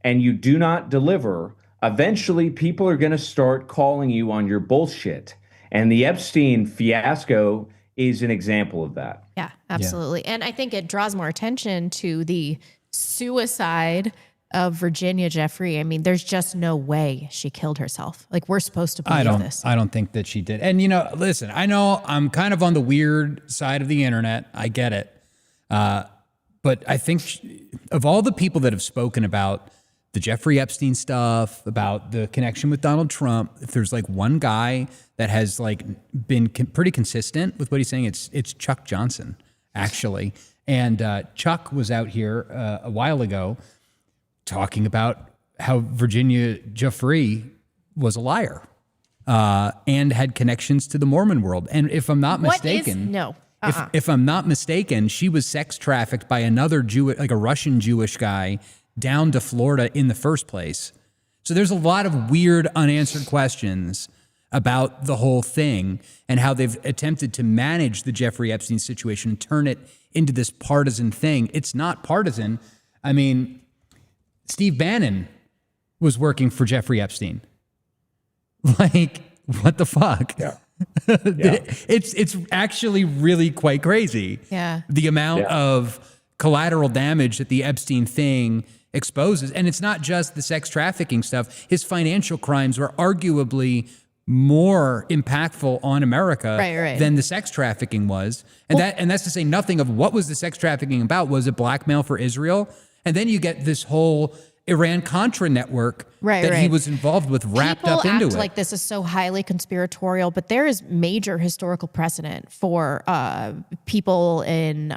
and you do not deliver, eventually people are going to start calling you on your bullshit. And the Epstein fiasco is an example of that. Yeah, absolutely. Yeah. And I think it draws more attention to the suicide of Virginia Jeffrey. I mean, there's just no way she killed herself. Like, we're supposed to believe this. I don't think that she did. And, listen, I know I'm kind of on the weird side of the internet. I get it. But I think of all the people that have spoken about the Jeffrey Epstein stuff, about the connection with Donald Trump, if there's like one guy that has like been pretty consistent with what he's saying, it's Chuck Johnson, actually. And Chuck was out here a while ago talking about how Virginia Jeffrey was a liar and had connections to the Mormon world. And if I'm not mistaken, if I'm not mistaken, she was sex trafficked by another like a Russian Jewish guy down to Florida in the first place. So there's a lot of weird unanswered questions about the whole thing and how they've attempted to manage the Jeffrey Epstein situation and turn it into this partisan thing. It's not partisan. I mean, Steve Bannon was working for Jeffrey Epstein. Like, what the fuck? Yeah. It's actually really quite crazy. Yeah. The amount of collateral damage that the Epstein thing exposes. And it's not just the sex trafficking stuff. His financial crimes were arguably more impactful on America than the sex trafficking was. And that's to say nothing of what was the sex trafficking about. Was it blackmail for Israel? And then you get this whole Iran-Contra network that he was involved with wrapped up into it. People act like this is so highly conspiratorial, but there is major historical precedent for people in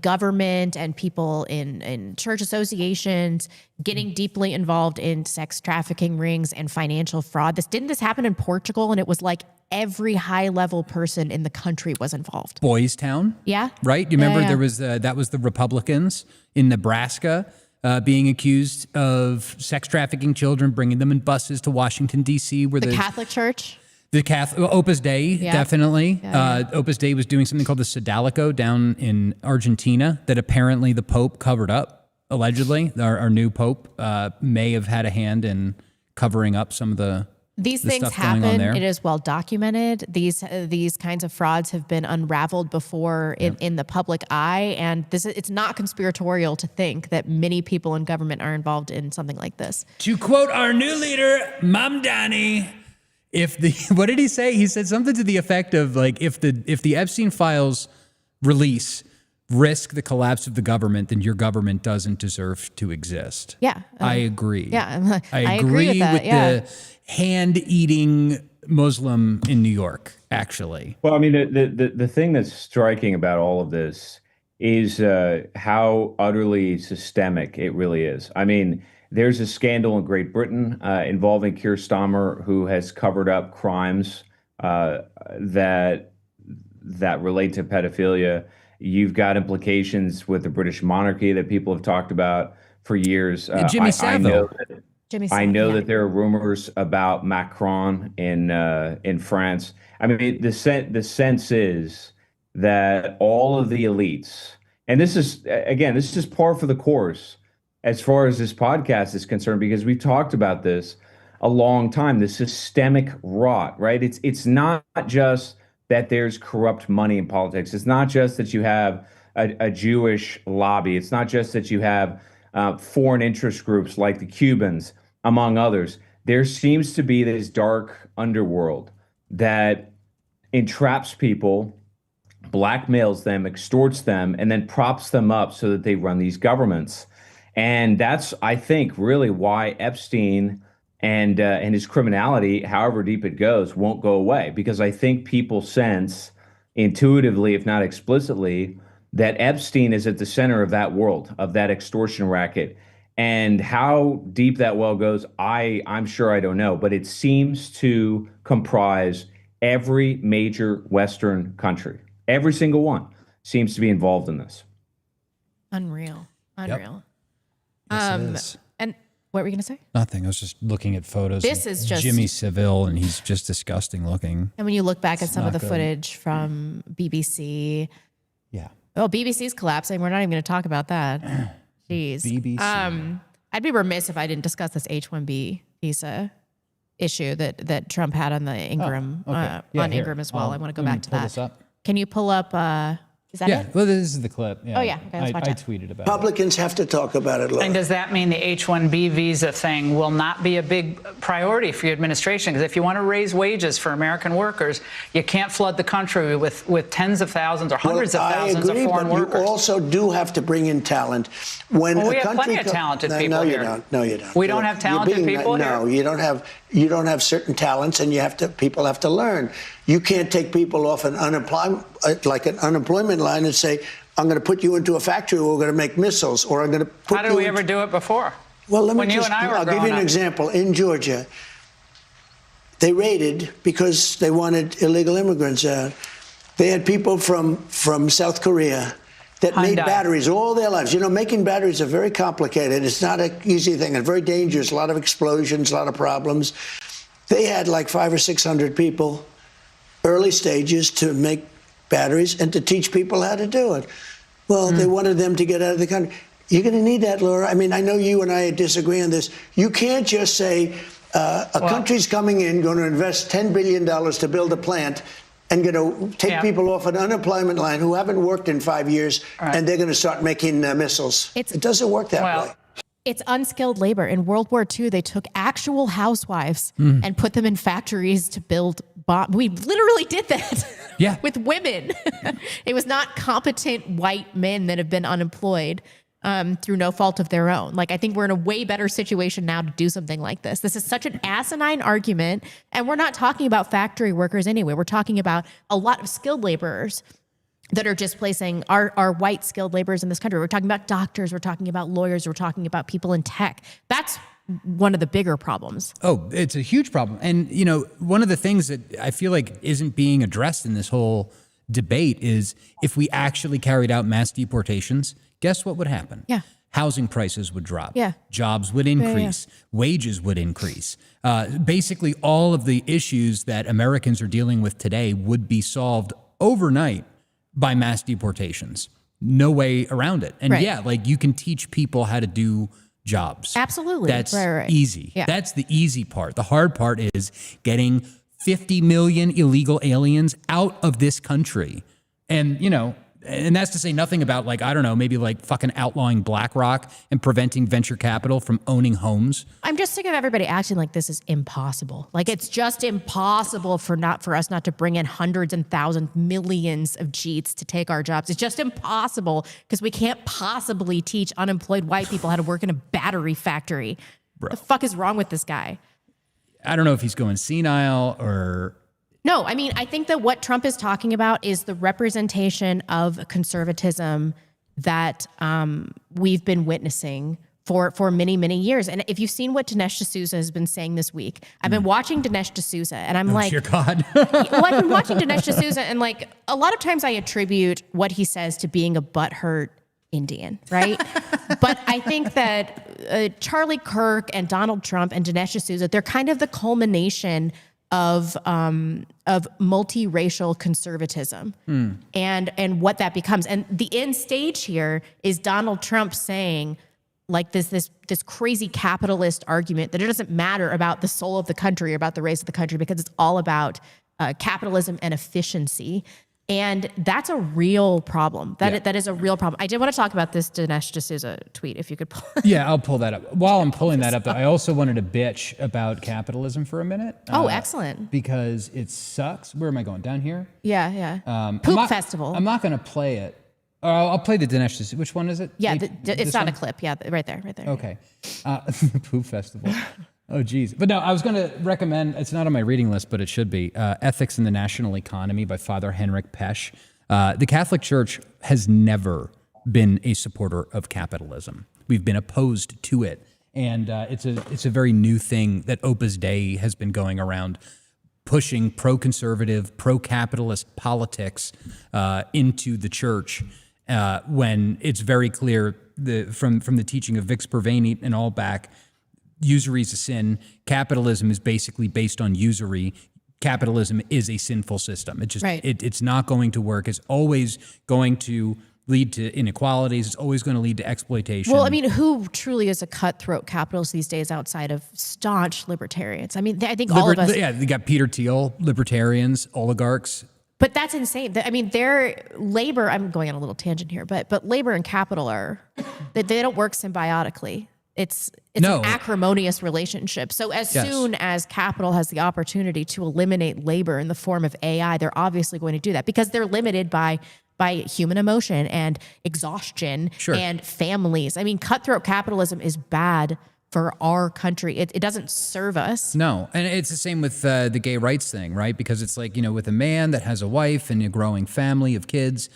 government and people in church associations getting deeply involved in sex trafficking rings and financial fraud. Didn't this happen in Portugal? And it was like every high-level person in the country was involved. Boys Town? Yeah. Right? You remember there was that was the Republicans in Nebraska being accused of sex trafficking children, bringing them in buses to Washington, D.C. where the Catholic Church? The Catholic, Opus Dei, definitely. Opus Dei was doing something called the Sodalico down in Argentina that apparently the Pope covered up, allegedly. Our new Pope may have had a hand in covering up some of these things happen. It is well documented. These kinds of frauds have been unraveled before in the public eye, and it's not conspiratorial to think that many people in government are involved in something like this. To quote our new leader, Mamdani, what did he say? He said something to the effect of like, if the Epstein files release risk the collapse of the government, then your government doesn't deserve to exist. Yeah. I agree. Yeah. I agree with that. The hand-eating Muslim in New York, actually. Well, I mean, the thing that's striking about all of this is how utterly systemic it really is. I mean, there's a scandal in Great Britain involving Keir Starmer, who has covered up crimes that relate to pedophilia. You've got implications with the British monarchy that people have talked about for years. Jimmy Savile. I know that there are rumors about Macron in France. I mean, the sense is that all of the elites, and this is par for the course as far as this podcast is concerned, because we've talked about this a long time, the systemic rot, right? It's not just that there's corrupt money in politics. It's not just that you have a Jewish lobby. It's not just that you have foreign interest groups like the Cubans, among others. There seems to be this dark underworld that entraps people, blackmails them, extorts them, and then props them up so that they run these governments. And that's, I think, really why Epstein and his criminality, however deep it goes, won't go away. Because I think people sense intuitively, if not explicitly, that Epstein is at the center of that world, of that extortion racket. And how deep that well goes, I'm sure I don't know, but it seems to comprise every major Western country. Every single one seems to be involved in this. Unreal. Yes, it is. And what were you going to say? Nothing. I was just looking at photos. This of is just Jimmy Savile, and he's just disgusting looking. And when you look back at some of the not good. footage from BBC, Yeah. oh, BBC's collapsing. We're not even going to talk about that. Jeez. BBC. I'd be remiss if I didn't discuss this H-1B visa issue that Trump had on the Ingram, Okay. Yeah, on here. Ingram as well. I want to go let me back to pull that. this up. Can you pull up? Is that Yeah. it? Well, this is the clip. Yeah. Oh, yeah. Okay, let's watch I it. tweeted about it. Republicans have to talk about it, Laura. And does that mean the H-1B visa thing will not be a big priority for your administration? Because if you want to raise wages for American workers, you can't flood the country with tens of thousands or hundreds of thousands of foreign but workers. You also do have to bring in talent. When Well, we a have country plenty of talented people no, here. you don't. No, you don't. We don't have talented people here? No, you don't have. You don't have certain talents, and people have to learn. You can't take people off an unemployment line and say, I'm going to put you into a factory where we're going to make missiles, or I'm going to put How did we ever do it before? Well, let me When you and I were I'll give you growing an up. example. In Georgia, they raided because they wanted illegal immigrants out. They had people from South Korea that made Hyundai. batteries all their lives. You know, making batteries are very complicated. It's not an easy thing. It's very dangerous. A lot of explosions, a lot of problems. They had like 500 or 600 people, early stages, to make batteries and to teach people how to do it. Well, they wanted them to get out of the country. You're going to need that, Laura. I mean, I know you and I disagree on this. You can't just say a country's coming in, going to invest $10 billion to build a plant, and going to take people off an unemployment line who haven't worked in 5 years, and they're going to start making missiles. It doesn't work that way. It's unskilled labor. In World War II, they took actual housewives and put them in factories to build bombs. We literally did that with women. It was not competent white men that have been unemployed through no fault of their own. Like, I think we're in a way better situation now to do something like this. This is such an asinine argument. And we're not talking about factory workers anyway. We're talking about a lot of skilled laborers that are displacing our white skilled laborers in this country. We're talking about doctors, we're talking about lawyers, we're talking about people in tech. That's one of the bigger problems. Oh, it's a huge problem. And, you know, one of the things that I feel like isn't being addressed in this whole debate is if we actually carried out mass deportations, guess what would happen? Yeah. Housing prices would drop. Yeah. Jobs would increase. Wages would increase. Basically, all of the issues that Americans are dealing with today would be solved overnight by mass deportations. No way around it. And yeah, like, you can teach people how to do jobs. Absolutely. That's right. easy. Yeah. That's the easy part. The hard part is getting 50 million illegal aliens out of this country. And, you know, and that's to say nothing about, like, I don't know, maybe like fucking outlawing BlackRock and preventing venture capital from owning homes. I'm just sick of everybody acting like this is impossible. Like, it's just impossible for us not to bring in hundreds and thousands, millions of cheats to take our jobs. It's just impossible because we can't possibly teach unemployed white people how to work in a battery factory. Bro. The fuck is wrong with this guy? I don't know if he's going senile or... No, I mean, I think that what Trump is talking about is the representation of conservatism that we've been witnessing for many, many years. And if you've seen what Dinesh D'Souza has been saying this week, I've been watching Dinesh D'Souza and I'm like, dear God. well, I've been watching Dinesh D'Souza and like a lot of times I attribute what he says to being a butthurt Indian, right? But I think that Charlie Kirk and Donald Trump and Dinesh D'Souza, they're kind of the culmination of multiracial conservatism and what that becomes. And the end stage here is Donald Trump saying like this crazy capitalist argument that it doesn't matter about the soul of the country or about the race of the country because it's all about capitalism and efficiency. And that's a real problem. That is a real problem. I did want to talk about this Dinesh D'Souza tweet, if you could pull it. Yeah, I'll pull that up. While I'm pulling that up, though, I also wanted to bitch about capitalism for a minute. Oh, excellent. Because it sucks. Where am I going? Down here? Yeah. Poop Festival. I'm not going to play it. I'll play the Dinesh D'Souza. Which one is it? Yeah, Like, it's not one? a clip. Yeah, right there. Okay. Poop Festival. Oh, geez. But no, I was going to recommend, it's not on my reading list, but it should be, Ethics in the National Economy by Father Henrik Pesch. The Catholic Church has never been a supporter of capitalism. We've been opposed to it. And it's a very new thing that Opus Dei has been going around, pushing pro-conservative, pro-capitalist politics into the church when it's very clear from the teaching of Vix Perveni and all back, usury is a sin. Capitalism is basically based on usury. Capitalism is a sinful system. It just it's not going to work. It's always going to lead to inequalities. It's always going to lead to exploitation. Well, I mean, who truly is a cutthroat capitalist these days outside of staunch libertarians? I mean, I think all of us. Yeah, they got Peter Thiel, libertarians, oligarchs. But that's insane. I mean, their labor. I'm going on a little tangent here, but labor and capital they don't work symbiotically. It's an acrimonious relationship. So as soon as capital has the opportunity to eliminate labor in the form of AI, they're obviously going to do that because they're limited by human emotion and exhaustion and families. I mean, cutthroat capitalism is bad for our country. It doesn't serve us. No, and it's the same with the gay rights thing, right? Because it's like, with a man that has a wife and a growing family of kids,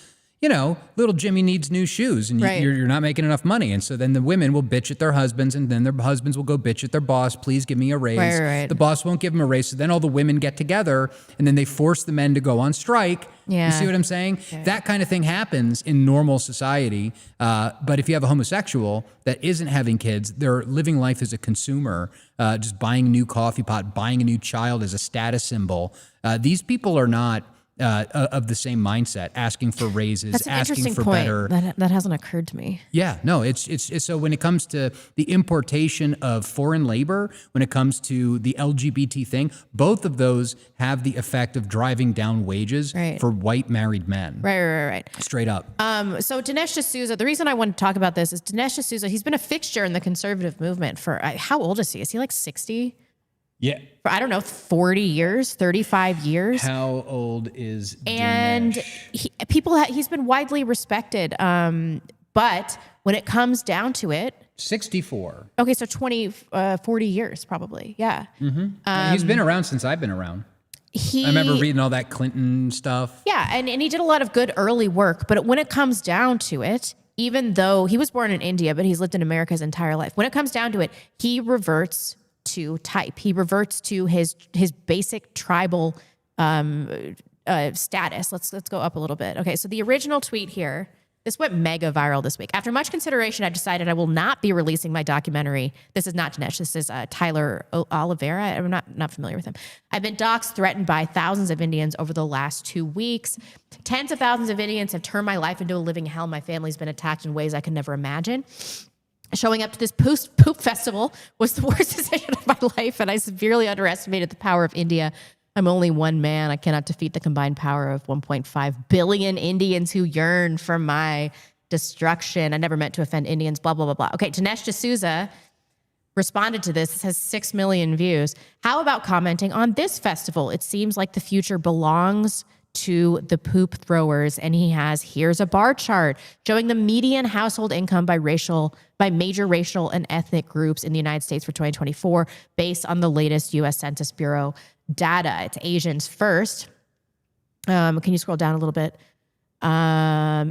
little Jimmy needs new shoes and you're not making enough money. And so then the women will bitch at their husbands and then their husbands will go bitch at their boss. Please give me a raise. Right. The boss won't give them a raise. So then all the women get together and then they force the men to go on strike. Yeah. You see what I'm saying? Yeah. That kind of thing happens in normal society. But if you have a homosexual that isn't having kids, they're living life as a consumer, just buying a new coffee pot, buying a new child as a status symbol. These people are not of the same mindset, asking for raises, That's an asking for point. better. That hasn't occurred to me. Yeah, no, it's so when it comes to the importation of foreign labor, when it comes to the LGBT thing, both of those have the effect of driving down wages for white married men. Right. Straight up. So Dinesh D'Souza, the reason I want to talk about this is Dinesh D'Souza, he's been a fixture in the conservative movement for, how old is he? Is he like 60? Yeah. For, I don't know, 40 years, 35 years. How old is Dinesh? And he's been widely respected. But when it comes down to it, 64. Okay, so 40 years probably. Yeah. Mm-hmm. He's been around since I've been around. I remember reading all that Clinton stuff. Yeah, and he did a lot of good early work. But when it comes down to it, even though he was born in India, but he's lived in America his entire life, when it comes down to it, he reverts to type. He reverts to his basic tribal status. Let's go up a little bit. Okay, so the original tweet here, this went mega viral this week. After much consideration, I decided I will not be releasing my documentary. This is not Dinesh. This is Tyler Oliveira. I'm not familiar with him. I've been doxxed, threatened by thousands of Indians over the last 2 weeks. Tens of thousands of Indians have turned my life into a living hell. My family's been attacked in ways I could never imagine. Showing up to this poop festival was the worst decision of my life, and I severely underestimated the power of India. I'm only one man. I cannot defeat the combined power of 1.5 billion Indians who yearn for my destruction. I never meant to offend Indians, blah, blah, blah, blah. Okay, Dinesh D'Souza responded to this. It has 6 million views. How about commenting on this festival? It seems like the future belongs to the poop throwers. And here's a bar chart showing the median household income by major racial and ethnic groups in the United States for 2024, based on the latest U.S. Census Bureau data. It's Asians first. Can you scroll down a little bit?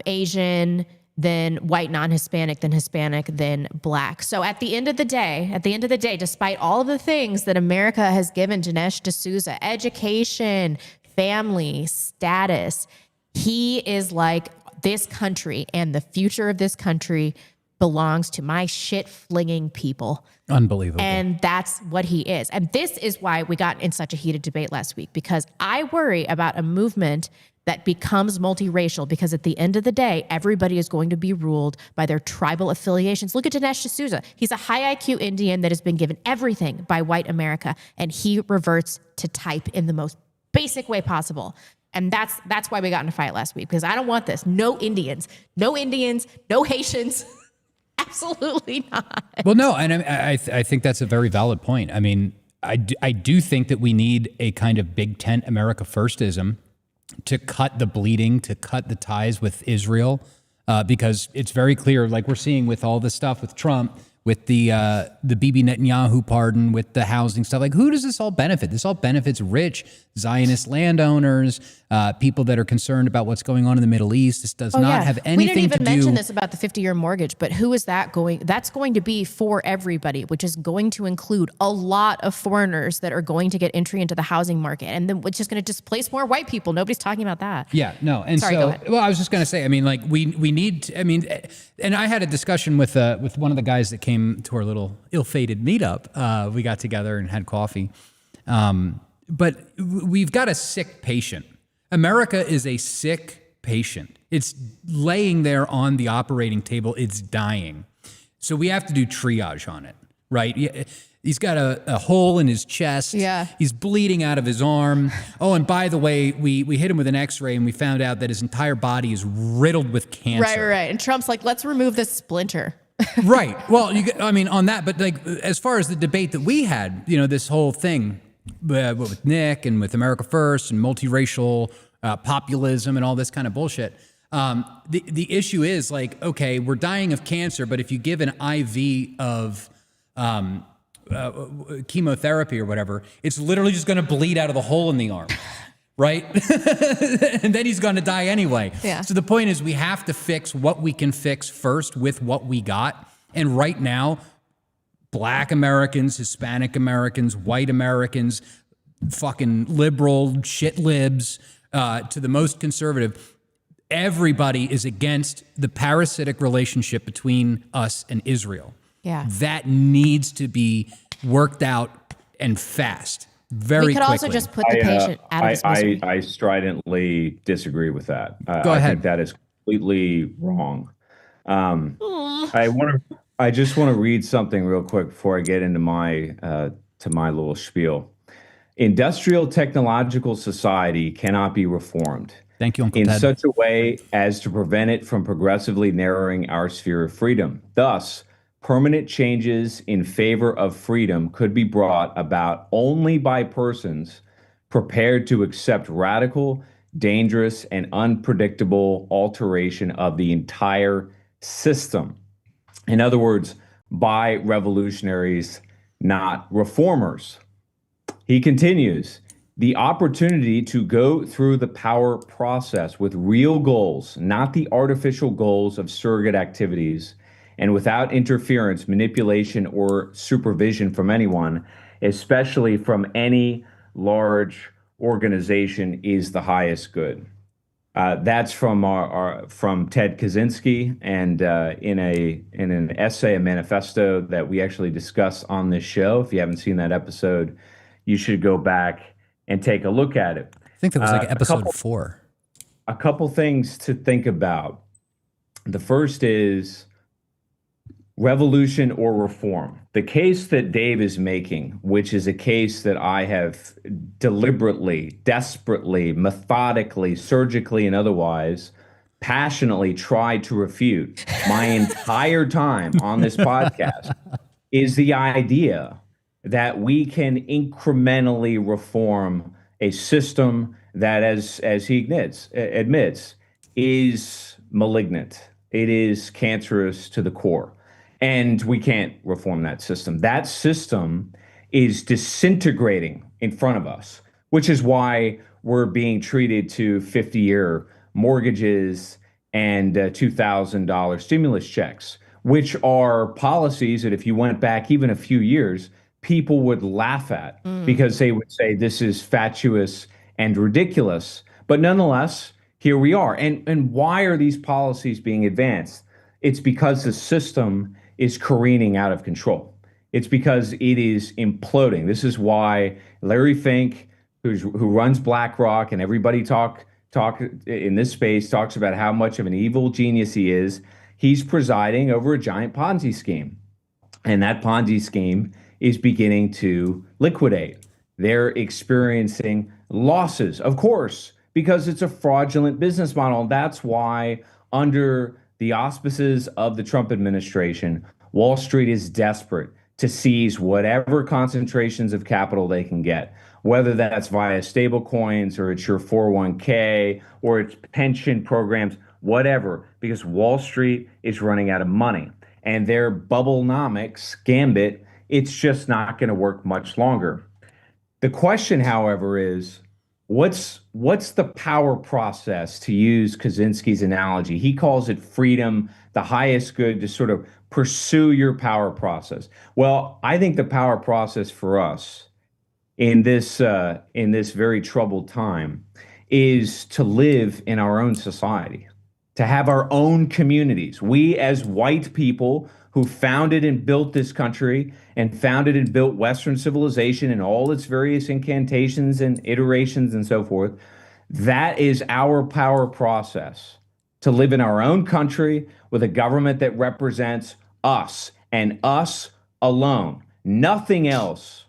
Asian, then white non-Hispanic, then Hispanic, then black. So at the end of the day, despite all of the things that America has given Dinesh D'Souza, education, family, status, he is like, this country and the future of this country belongs to my shit-flinging people. Unbelievable. And that's what he is. And this is why we got in such a heated debate last week, because I worry about a movement that becomes multiracial, because at the end of the day, everybody is going to be ruled by their tribal affiliations. Look at Dinesh D'Souza. He's a high IQ Indian that has been given everything by white America, and he reverts to type in the most basic way possible. And that's why we got in a fight last week, because I don't want this. No Indians, no Haitians. Absolutely not. Well, no, and I think that's a very valid point. I mean, I do think that we need a kind of big tent America firstism to cut the bleeding, to cut the ties with Israel, because it's very clear, like we're seeing with all this stuff with Trump, with the Bibi Netanyahu pardon, with the housing stuff. Like, who does this all benefit? This all benefits rich Zionist landowners, people that are concerned about what's going on in the Middle East. This does not have anything to do. We didn't even mention this about the 50-year mortgage, but who is that going? That's going to be for everybody, which is going to include a lot of foreigners that are going to get entry into the housing market, and then which is going to displace more white people. Nobody's talking about that. Yeah, no, and Sorry, go ahead. Well, I was just going to say, I mean, like we need to, I mean, and I had a discussion with one of the guys that came to our little ill-fated meetup. We got together and had coffee. But we've got a sick patient. America is a sick patient. It's laying there on the operating table. It's dying. So we have to do triage on it, right? He's got a hole in his chest. Yeah. He's bleeding out of his arm. Oh, and by the way, we hit him with an x-ray and we found out that his entire body is riddled with cancer. Right. And Trump's like, let's remove this splinter. Right. Well, I mean, on that, but like, as far as the debate that we had, this whole thing with Nick and with America First and multiracial populism and all this kind of bullshit. The issue is like, okay, we're dying of cancer, but if you give an IV of chemotherapy or whatever, it's literally just going to bleed out of the hole in the arm. Right? And then he's going to die anyway. Yeah. So the point is we have to fix what we can fix first with what we got. And right now, Black Americans, Hispanic Americans, white Americans, fucking liberal shit libs, to the most conservative, everybody is against the parasitic relationship between us and Israel. Yeah. That needs to be worked out and fast. Very we could quickly. also just put the patient out of his misery. I stridently disagree with that. Go ahead. I think that is completely wrong. I just want to read something real quick before I get into my little spiel. Industrial technological society cannot be reformed. Thank you, Uncle in Ted. such a way as to prevent it from progressively narrowing our sphere of freedom. Thus, permanent changes in favor of freedom could be brought about only by persons prepared to accept radical, dangerous, and unpredictable alteration of the entire system. In other words, by revolutionaries, not reformers. He continues, the opportunity to go through the power process with real goals, not the artificial goals of surrogate activities, and without interference, manipulation, or supervision from anyone, especially from any large organization, is the highest good. That's from from Ted Kaczynski, and in an essay, a manifesto that we actually discuss on this show. If you haven't seen that episode, you should go back and take a look at it. I think that was like episode 4. A couple things to think about. The first is revolution or reform. The case that Dave is making, which is a case that I have deliberately, desperately, methodically, surgically, and otherwise passionately tried to refute my entire time on this podcast, is the idea that we can incrementally reform a system that, as he admits, is malignant. It is cancerous to the core. And we can't reform that system. That system is disintegrating in front of us, which is why we're being treated to 50-year mortgages and $2,000 stimulus checks, which are policies that if you went back even a few years, people would laugh at because they would say this is fatuous and ridiculous. But nonetheless, here we are. And why are these policies being advanced? It's because the system is careening out of control. It's because it is imploding. This is why Larry Fink, who runs BlackRock, and everybody talk in this space talks about how much of an evil genius he is. He's presiding over a giant Ponzi scheme. And that Ponzi scheme is beginning to liquidate. They're experiencing losses, of course, because it's a fraudulent business model. That's why, under the auspices of the Trump administration, Wall Street is desperate to seize whatever concentrations of capital they can get, whether that's via stable coins or it's your 401k or it's pension programs, whatever, because Wall Street is running out of money. And their bubblenomics gambit, it's just not going to work much longer. The question, however, is what's the power process, to use Kaczynski's analogy? He calls it freedom, the highest good, to sort of pursue your power process. Well, I think the power process for us in this very troubled time is to live in our own society, to have our own communities. We, as white people who founded and built this country and founded and built Western civilization and all its various incantations and iterations and so forth, that is our power process, to live in our own country with a government that represents us and us alone. Nothing else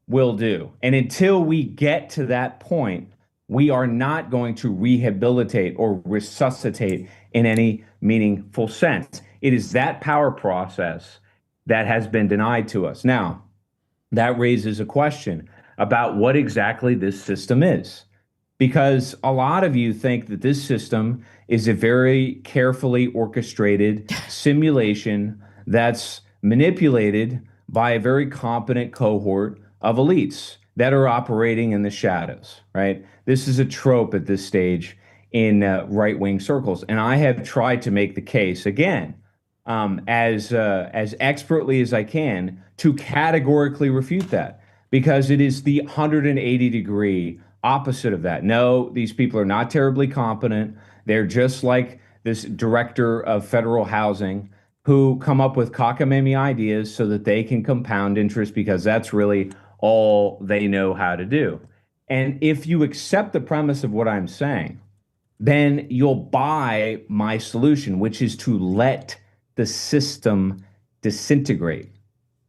will do. And until we get to that point, we are not going to rehabilitate or resuscitate in any meaningful sense. It is that power process that has been denied to us. Now, that raises a question about what exactly this system is, because a lot of you think that this system is a very carefully orchestrated simulation that's manipulated by a very competent cohort of elites that are operating in the shadows, right? This is a trope at this stage in right-wing circles. And I have tried to make the case, again, as expertly as I can, to categorically refute that, because it is the 180-degree opposite of that. No, these people are not terribly competent. They're just like this director of federal housing who come up with cockamamie ideas so that they can compound interest, because that's really all they know how to do. And if you accept the premise of what I'm saying, then you'll buy my solution, which is to let the system disintegrate.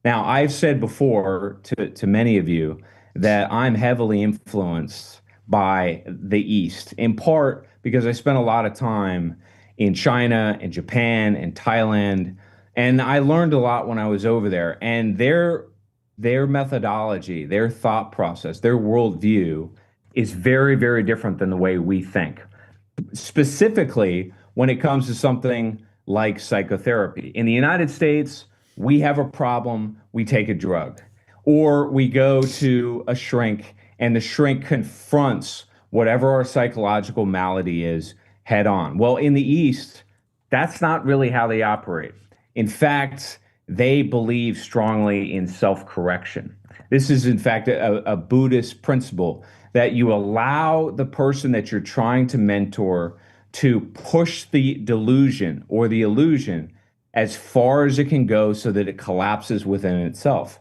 Now, I've said before to many of you that I'm heavily influenced by the East, in part because I spent a lot of time in China and Japan and Thailand, and I learned a lot when I was over there. And their methodology, their thought process, their worldview is very, very different than the way we think. Specifically, when it comes to something like psychotherapy. In the United States, we have a problem, we take a drug. Or we go to a shrink, and the shrink confronts whatever our psychological malady is head on. Well, in the East, that's not really how they operate. In fact, they believe strongly in self-correction. This is, in fact, a Buddhist principle that you allow the person that you're trying to mentor to push the delusion or the illusion as far as it can go so that it collapses within itself.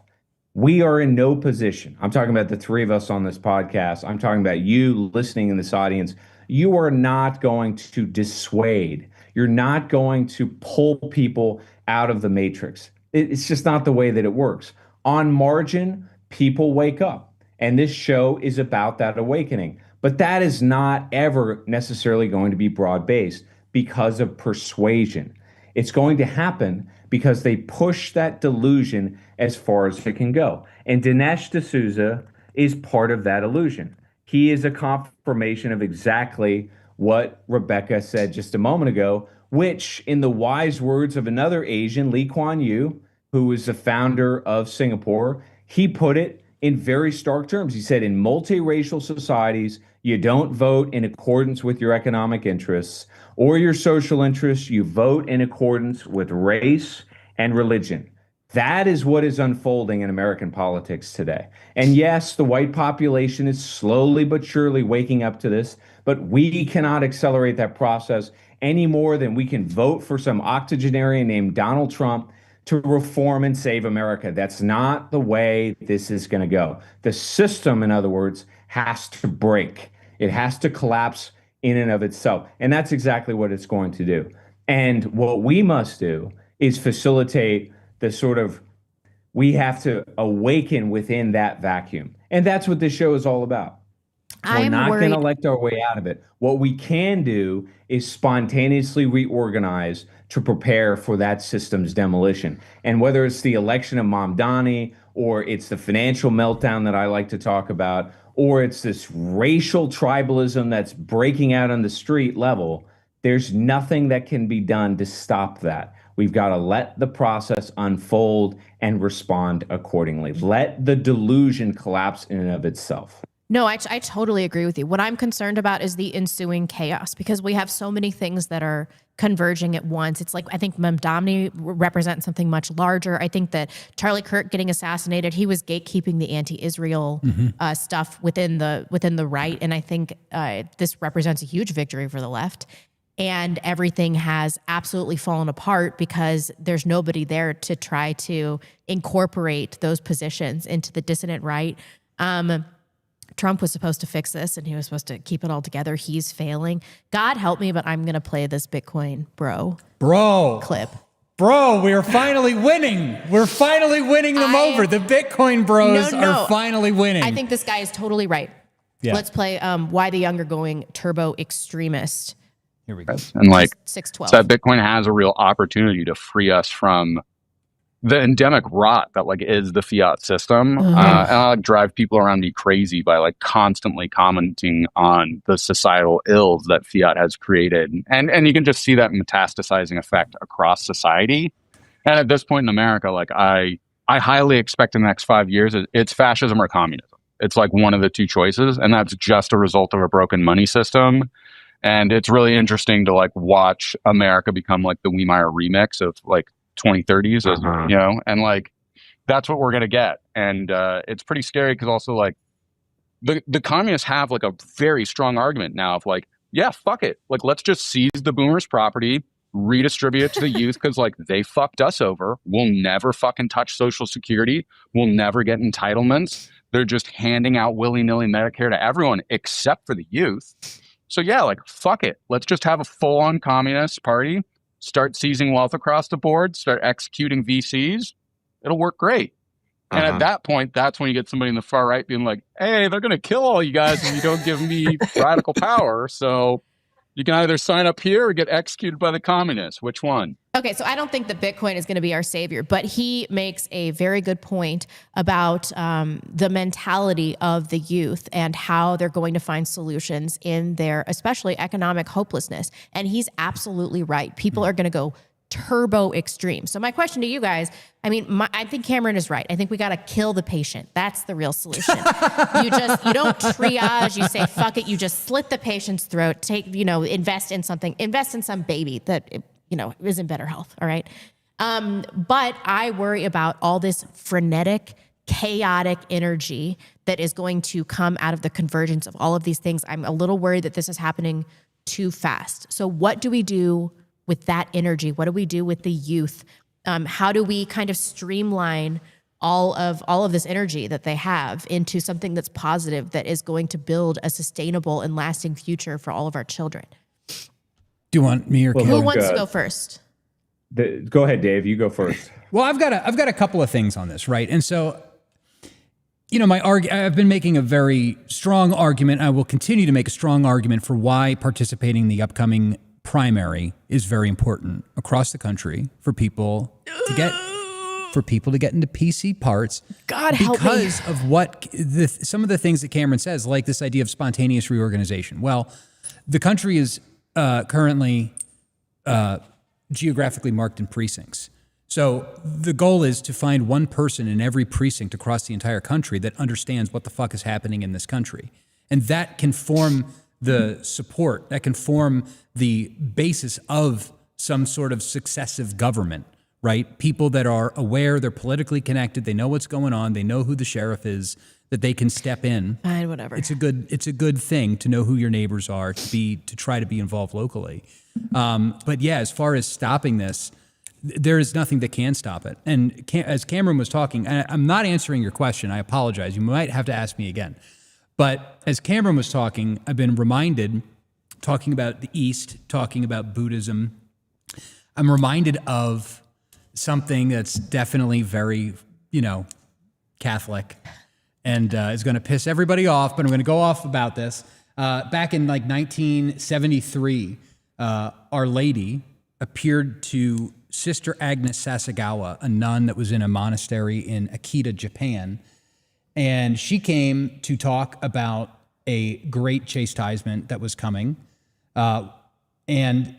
We are in no position. I'm talking about the three of us on this podcast. I'm talking about you listening in this audience. You are not going to dissuade. You're not going to pull people out of the matrix. It's just not the way that it works. On margin, people wake up. And this show is about that awakening. But that is not ever necessarily going to be broad-based because of persuasion. It's going to happen because they push that delusion as far as it can go. And Dinesh D'Souza is part of that illusion. He is a confirmation of exactly what Rebecca said just a moment ago, which, in the wise words of another Asian, Lee Kuan Yew, who was the founder of Singapore, he put it in very stark terms. He said, in multiracial societies, You don't vote in accordance with your economic interests or your social interests. You vote in accordance with race and religion. That is what is unfolding in American politics today. And yes, the white population is slowly but surely waking up to this, but we cannot accelerate that process any more than we can vote for some octogenarian named Donald Trump to reform and save America. That's not the way this is going to go. The system, in other words, has to break. It has to collapse in and of itself. And that's exactly what it's going to do. And what we must do is facilitate the sort of, we have to awaken within that vacuum. And that's what this show is all about. We're not going to elect our way out of it. What we can do is spontaneously reorganize to prepare for that system's demolition. And whether it's the election of Mamdani, or it's the financial meltdown that I like to talk about, or it's this racial tribalism that's breaking out on the street level, there's nothing that can be done to stop that. We've got to let the process unfold and respond accordingly. Let the delusion collapse in and of itself. No, I totally agree with you. What I'm concerned about is the ensuing chaos, because we have so many things that are converging at once. It's like, I think Mamdani represents something much larger. I think that Charlie Kirk getting assassinated, he was gatekeeping the anti-Israel stuff within the right. And I think this represents a huge victory for the left. And everything has absolutely fallen apart because there's nobody there to try to incorporate those positions into the dissident right. Trump was supposed to fix this, and he was supposed to keep it all together. He's failing. God help me, but I'm going to play this Bitcoin bro clip. Bro, we're finally winning. We're finally winning them over. The Bitcoin bros are finally winning. I think this guy is totally right. Yeah. Let's play Why the Young Are Going Turbo Extremist. Here we go. And like, 612. so that Bitcoin has a real opportunity to free us from the endemic rot that like is the fiat system. And I like drive people around me crazy by like constantly commenting on the societal ills that fiat has created. And you can just see that metastasizing effect across society. And at this point in America, like I highly expect in the next 5 years, it's fascism or communism. It's like one of the two choices. And that's just a result of a broken money system. And it's really interesting to like watch America become like the Wiemeyer remix of like 2030s, you know, and like that's what we're gonna get. And it's pretty scary because also like the communists have like a very strong argument now of like, yeah, fuck it, like let's just seize the boomers' property, redistribute it to the youth because like they fucked us over. We'll never fucking touch Social Security. We'll never get entitlements. They're just handing out willy-nilly Medicare to everyone except for the youth. So yeah, like fuck it. Let's just have a full-on communist party, start seizing wealth across the board, start executing VCs. It'll work great. And at that point, that's when you get somebody in the far right being like, hey, they're going to kill all you guys if you don't give me radical power. So you can either sign up here or get executed by the communists. Which one? Okay, so I don't think that Bitcoin is going to be our savior, but he makes a very good point about the mentality of the youth and how they're going to find solutions in their, especially economic hopelessness. And he's absolutely right. People are going to go turbo extreme. So my question to you guys, I mean, I think Cameron is right. I think we got to kill the patient. That's the real solution. You don't triage, you say, fuck it. You just slit the patient's throat, invest in something, invest in some baby that, is in better health. All right. But I worry about all this frenetic, chaotic energy that is going to come out of the convergence of all of these things. I'm a little worried that this is happening too fast. So what do we do with that energy? What do we do with the youth? How do we kind of streamline all of this energy that they have into something that's positive, that is going to build a sustainable and lasting future for all of our children? Do you want me or who wants to go first? Go ahead, Dave. You go first. Well, I've got a couple of things on this, right? And so, I've been making a very strong argument. I will continue to make a strong argument for why participating in the upcoming primary is very important across the country for people to get into PC parts. God help me. Because of what some of the things that Cameron says, like this idea of spontaneous reorganization. Well, the country is currently geographically marked in precincts. So the goal is to find one person in every precinct across the entire country that understands what the fuck is happening in this country. And that can form the support, that can form the basis of some sort of successive government, right? People that are aware, they're politically connected, they know what's going on, they know who the sheriff is, that they can step in. Fine, whatever. It's a good thing to know who your neighbors are, to try to be involved locally. But yeah, as far as stopping this, there is nothing that can stop it. And as Cameron was talking, I'm not answering your question. I apologize. You might have to ask me again. But as Cameron was talking, I've been reminded, talking about the East, talking about Buddhism, I'm reminded of something that's definitely very, Catholic, and is going to piss everybody off, but I'm going to go off about this. Back in 1973, Our Lady appeared to Sister Agnes Sasagawa, a nun that was in a monastery in Akita, Japan. And she came to talk about a great chastisement that was coming. And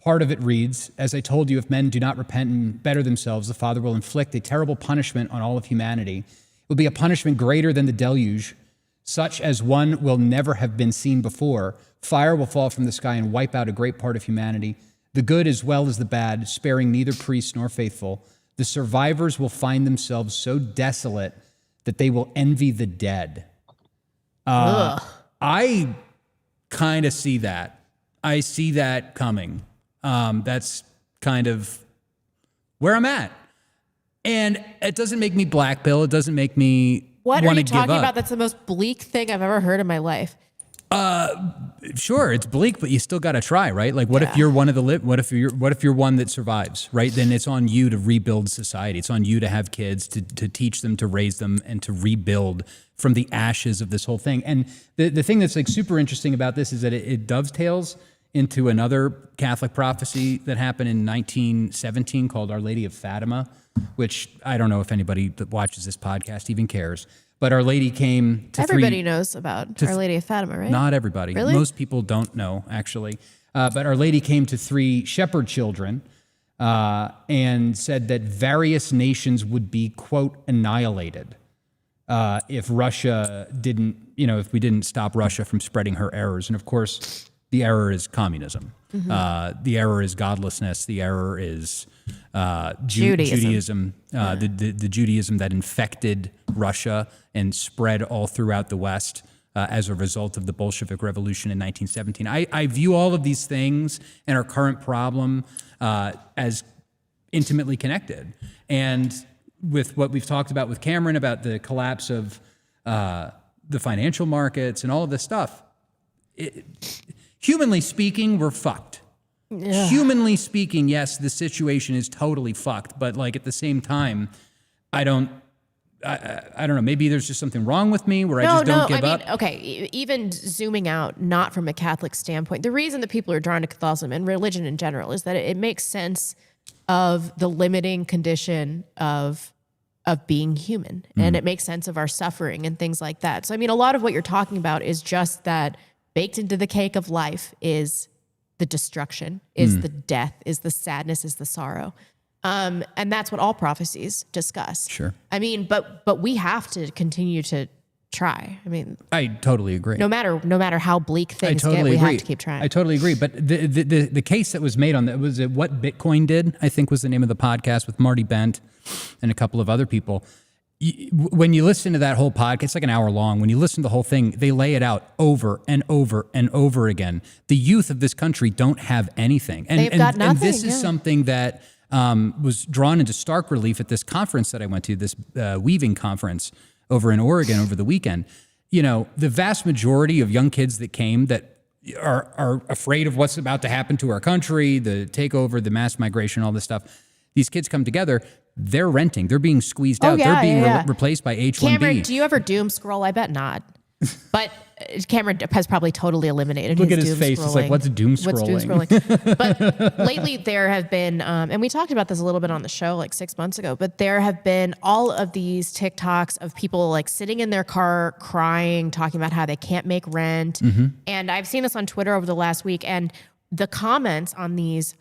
part of it reads, "As I told you, if men do not repent and better themselves, the Father will inflict a terrible punishment on all of humanity. It will be a punishment greater than the deluge, such as one will never have been seen before. Fire will fall from the sky and wipe out a great part of humanity, the good as well as the bad, sparing neither priest nor faithful. The survivors will find themselves so desolate that they will envy the dead." I kind of see that. I see that coming. That's kind of where I'm at. And it doesn't make me black pill. It doesn't make me What are want you to give talking up. about? That's the most bleak thing I've ever heard in my life. Sure, it's bleak, but you still got to try, right? Like, what if you're one of the what if you're one that survives, right? Then it's on you to rebuild society. It's on you to have kids, to teach them, to raise them, and to rebuild from the ashes of this whole thing. And the thing that's like super interesting about this is that it dovetails into another Catholic prophecy that happened in 1917 called Our Lady of Fatima, which I don't know if anybody that watches this podcast even cares. But Our Lady came to Everybody knows about Our Lady of Fatima, right? Not everybody. Really? Most people don't know, actually. But Our Lady came to 3 shepherd children and said that various nations would be, quote, annihilated if Russia didn't, if we didn't stop Russia from spreading her errors. And of course, the error is communism. Mm-hmm. The error is godlessness. The error is Judaism. The Judaism that infected Russia and spread all throughout the West as a result of the Bolshevik Revolution in 1917. I view all of these things and our current problem as intimately connected. And with what we've talked about with Cameron about the collapse of the financial markets and all of this stuff, humanly speaking, we're fucked. Yeah. Humanly speaking, yes, the situation is totally fucked. But like at the same time, I don't know. Maybe there's just something wrong with me where I just don't give up. Okay, even zooming out, not from a Catholic standpoint, the reason that people are drawn to Catholicism and religion in general is that it makes sense of the limiting condition of being human, and it makes sense of our suffering and things like that. So, I mean, a lot of what you're talking about is just that baked into the cake of life is the destruction, is the death, is the sadness, is the sorrow. And that's what all prophecies discuss. Sure. I mean, but we have to continue to try. I mean, I totally agree. No matter how bleak things get, we have to keep trying. I totally agree. But the case that was made on that was What Bitcoin Did, I think was the name of the podcast with Marty Bent and a couple of other people. When you listen to that whole podcast, it's like an hour long. When you listen to the whole thing, they lay it out over and over and over again. The youth of this country don't have anything. They've got nothing. And this is something that was drawn into stark relief at this conference that I went to, this weaving conference over in Oregon over the weekend. The vast majority of young kids that came that are afraid of what's about to happen to our country, the takeover, the mass migration, all this stuff. These kids come together, they're renting, they're being squeezed out, they're being replaced by H-1B. Cameron, do you ever doom scroll? I bet not. But Cameron has probably totally eliminated Look his at his face. scrolling. It's like, what's doom scrolling? But lately there have been, and we talked about this a little bit on the show like 6 months ago, but there have been all of these TikToks of people like sitting in their car crying, talking about how they can't make rent. Mm-hmm. And I've seen this on Twitter over the last week, and the comments on these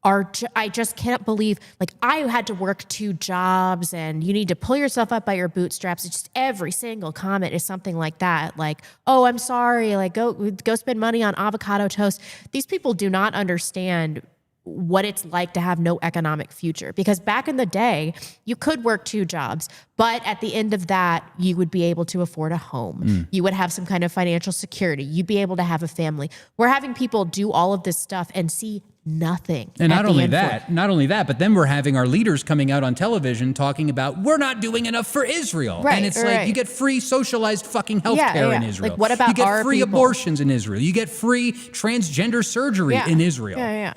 I just can't believe, like, I had to work 2 jobs and you need to pull yourself up by your bootstraps. It's just every single comment is something like that. Like, oh, I'm sorry. Like, go spend money on avocado toast. These people do not understand what it's like to have no economic future, because back in the day you could work 2 jobs, but at the end of that you would be able to afford a home. You would have some kind of financial security. You'd be able to have a family. We're having people do all of this stuff and see nothing. And not only that, but then we're having our leaders coming out on television talking about we're not doing enough for Israel. Right, and it's right. like you get free socialized fucking healthcare in Israel. Like, what about you get our free people? abortions in Israel. You get free transgender surgery in Israel. Yeah.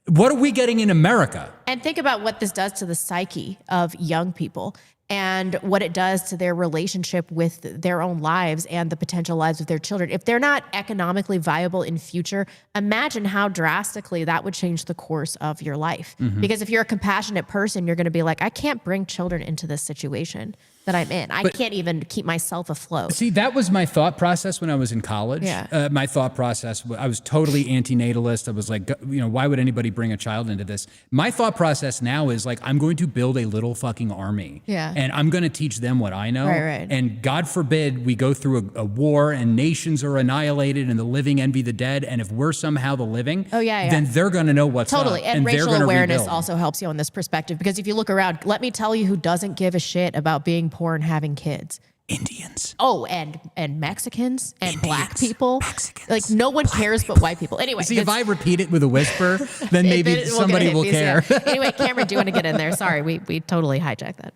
What are we getting in America? And think about what this does to the psyche of young people and what it does to their relationship with their own lives and the potential lives of their children. If they're not economically viable in future, imagine how drastically that would change the course of your life. Because if you're a compassionate person, you're going to be like, I can't bring children into this situation that I'm in. I can't even keep myself afloat. See, that was my thought process when I was in college. My thought process, I was totally antinatalist. I was like, why would anybody bring a child into this? My thought process now is like, I'm going to build a little fucking army. And I'm going to teach them what I know. Right. And God forbid we go through a war and nations are annihilated and the living envy the dead. And if we're somehow the living, then they're going to know what's up. And they're racial gonna awareness rebuild. also helps you on this perspective, because if you look around, let me tell you who doesn't give a shit about being poor and having kids. Indians. Oh, and Mexicans and black people. Mexicans, like, no one cares but white people. Anyway. See, if I repeat it with a whisper, then maybe somebody will care. Anyway, Cameron, do you want to get in there? Sorry, we totally hijacked that.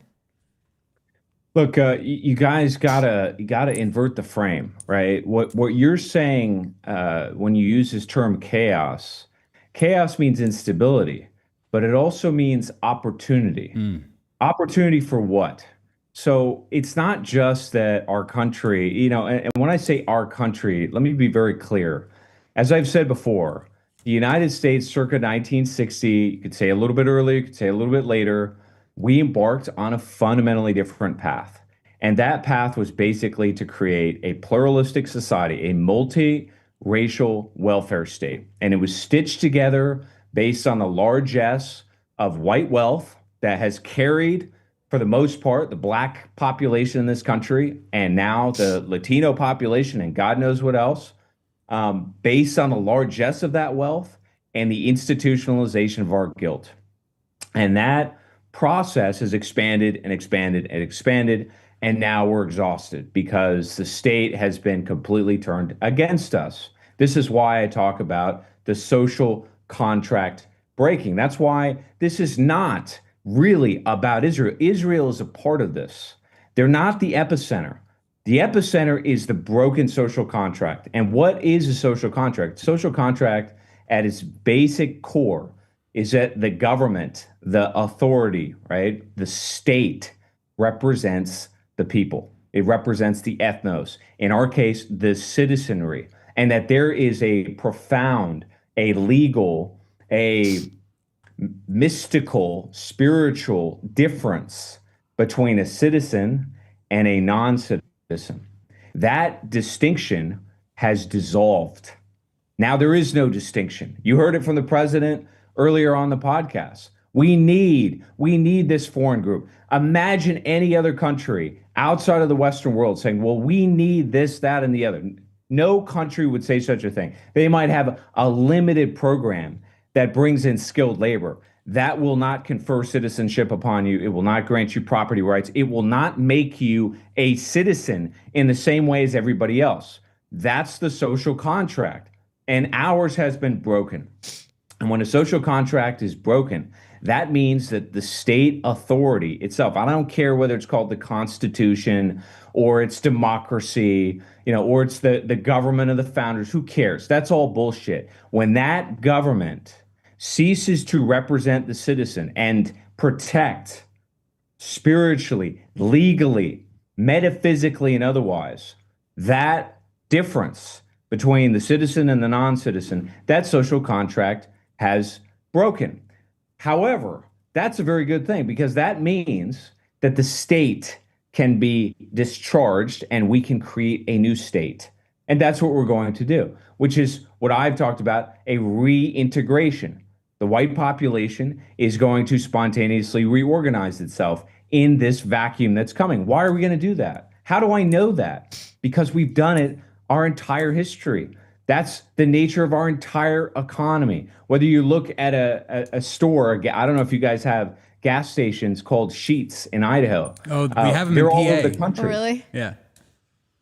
Look, you guys gotta invert the frame, right? What you're saying when you use this term chaos means instability, but it also means opportunity. Opportunity for what? So it's not just that our country, and when I say our country, let me be very clear. As I've said before, the United States circa 1960, you could say a little bit earlier, you could say a little bit later, we embarked on a fundamentally different path. And that path was basically to create a pluralistic society, a multi-racial welfare state. And it was stitched together based on the largesse of white wealth that has carried, for the most part, the black population in this country, and now the Latino population, and God knows what else, based on the largesse of that wealth and the institutionalization of our guilt. And that process has expanded and expanded and expanded, and now we're exhausted because the state has been completely turned against us. This is why I talk about the social contract breaking. That's why this is not really about Israel. Israel is a part of this. They're not the epicenter. The epicenter is the broken social contract. And what is a social contract? Social contract at its basic core is that the government, the authority, right, the state represents the people. It represents the ethnos. In our case, the citizenry. And that there is a profound, a legal, a mystical, spiritual difference between a citizen and a non-citizen. That distinction has dissolved. Now there is no distinction. You heard it from the president earlier on the podcast. We need this foreign group. Imagine any other country outside of the Western world saying, well, we need this, that, and the other. No country would say such a thing. They might have a limited program that brings in skilled labor. That will not confer citizenship upon you. It will not grant you property rights. It will not make you a citizen in the same way as everybody else. That's the social contract. And ours has been broken. And when a social contract is broken, that means that the state authority itself, I don't care whether it's called the Constitution or it's democracy, or it's the government of the founders, who cares? That's all bullshit. When that government ceases to represent the citizen and protect spiritually, legally, metaphysically, and otherwise, that difference between the citizen and the non-citizen, that social contract has broken. However, that's a very good thing, because that means that the state can be discharged and we can create a new state. And that's what we're going to do, which is what I've talked about, a reintegration. The white population is going to spontaneously reorganize itself in this vacuum that's coming. Why are we going to do that? How do I know that? Because we've done it our entire history. That's the nature of our entire economy. Whether you look at a store, I don't know if you guys have gas stations called Sheetz in Idaho. Oh, we have them they're in all PA. over the country. Oh, really? Yeah.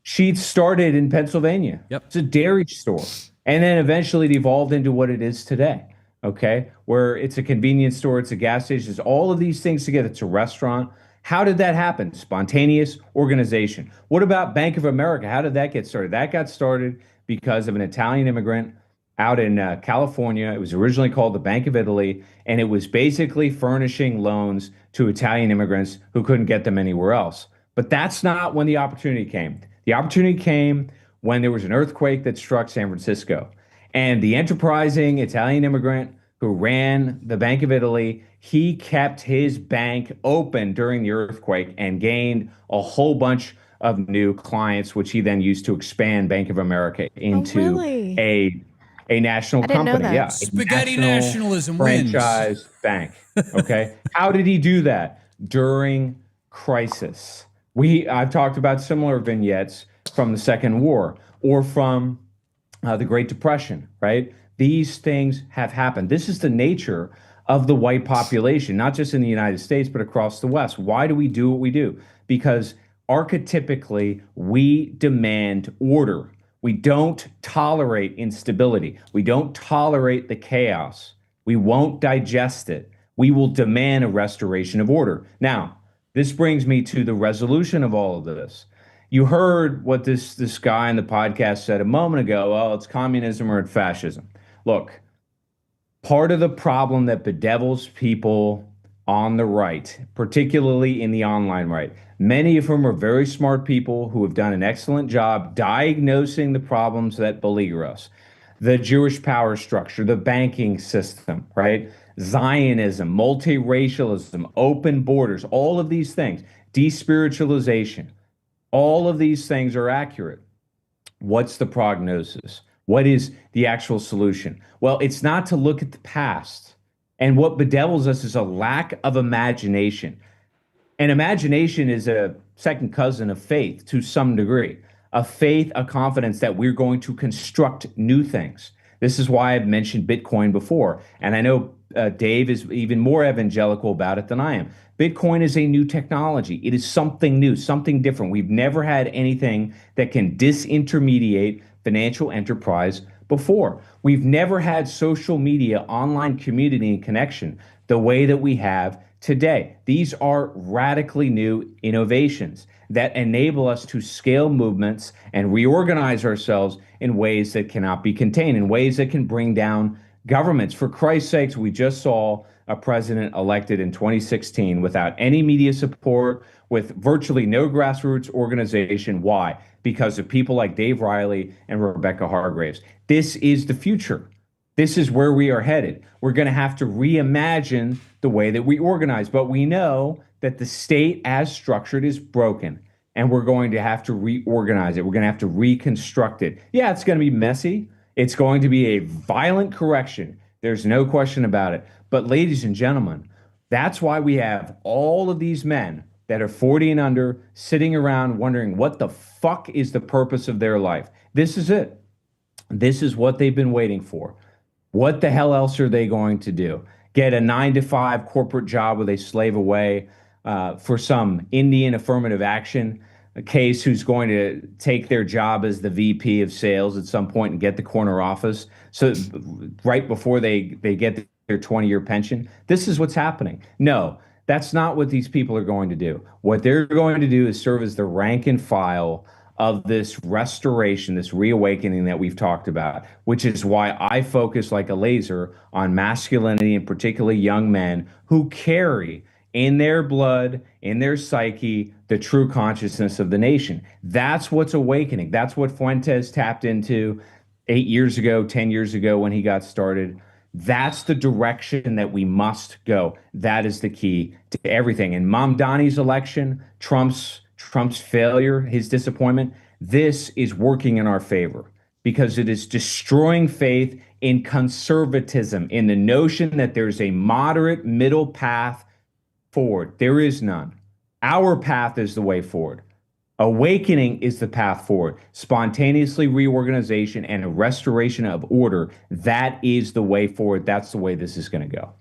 Sheetz started in Pennsylvania. Yep. It's a dairy store. And then eventually it evolved into what it is today. Okay. Where it's a convenience store, it's a gas station, it's all of these things together. It's a restaurant. How did that happen? Spontaneous organization. What about Bank of America? How did that get started? That got started because of an Italian immigrant out in California. It was originally called the Bank of Italy, and it was basically furnishing loans to Italian immigrants who couldn't get them anywhere else. But that's not when the opportunity came. The opportunity came when there was an earthquake that struck San Francisco. And the enterprising Italian immigrant who ran the Bank of Italy, he kept his bank open during the earthquake and gained a whole bunch of new clients, which he then used to expand Bank of America into really? a national I didn't know company. that. Yeah, a Spaghetti national nationalism wins. franchise bank. Okay, how did he do that? During crisis. I've talked about similar vignettes from the Second War or from the Great Depression, right? These things have happened. This is the nature of the white population, not just in the United States, but across the West. Why do we do what we do? Because archetypically, we demand order. We don't tolerate instability. We don't tolerate the chaos. We won't digest it. We will demand a restoration of order. Now, this brings me to the resolution of all of this. You heard what this guy in the podcast said a moment ago. Oh, it's communism or it's fascism. Look, part of the problem that bedevils people on the right, particularly in the online right, many of whom are very smart people who have done an excellent job diagnosing the problems that beleaguer us. The Jewish power structure, the banking system, right? Zionism, multiracialism, open borders, all of these things, despiritualization, all of these things are accurate. What's the prognosis? What is the actual solution? Well, it's not to look at the past. And what bedevils us is a lack of imagination. And imagination is a second cousin of faith to some degree. A faith, a confidence that we're going to construct new things. This is why I've mentioned Bitcoin before. And I know Dave is even more evangelical about it than I am. Bitcoin is a new technology. It is something new, something different. We've never had anything that can disintermediate financial enterprise before. We've never had social media, online community and connection the way that we have today. These are radically new innovations that enable us to scale movements and reorganize ourselves in ways that cannot be contained, in ways that can bring down governments. For Christ's sakes, we just saw a president elected in 2016 without any media support, with virtually no grassroots organization. Why? Because of people like Dave Riley and Rebecca Hargraves. This is the future. This is where we are headed. We're going to have to reimagine the way that we organize, but we know that the state as structured is broken, and we're going to have to reorganize it. We're going to have to reconstruct it. Yeah, it's going to be messy. It's going to be a violent correction. There's no question about it. But ladies and gentlemen, that's why we have all of these men that are 40 and under sitting around wondering what the fuck is the purpose of their life. This is it. This is what they've been waiting for. What the hell else are they going to do? Get a 9-to-5 corporate job where they slave away for some Indian affirmative action case who's going to take their job as the VP of sales at some point and get the corner office. So right before they get their 20-year pension. This is what's happening. No, that's not what these people are going to do. What they're going to do is serve as the rank and file of this restoration, this reawakening that we've talked about, which is why I focus like a laser on masculinity and particularly young men who carry in their blood, in their psyche, the true consciousness of the nation. That's what's awakening. That's what Fuentes tapped into 8 years ago, 10 years ago when he got started. That's the direction that we must go. That is the key to everything. And Mamdani's election, Trump's failure, his disappointment, this is working in our favor because it is destroying faith in conservatism, in the notion that there's a moderate middle path forward. There is none. Our path is the way forward. Awakening is the path forward. Spontaneously reorganization and a restoration of order. That is the way forward. That's the way this is going to go.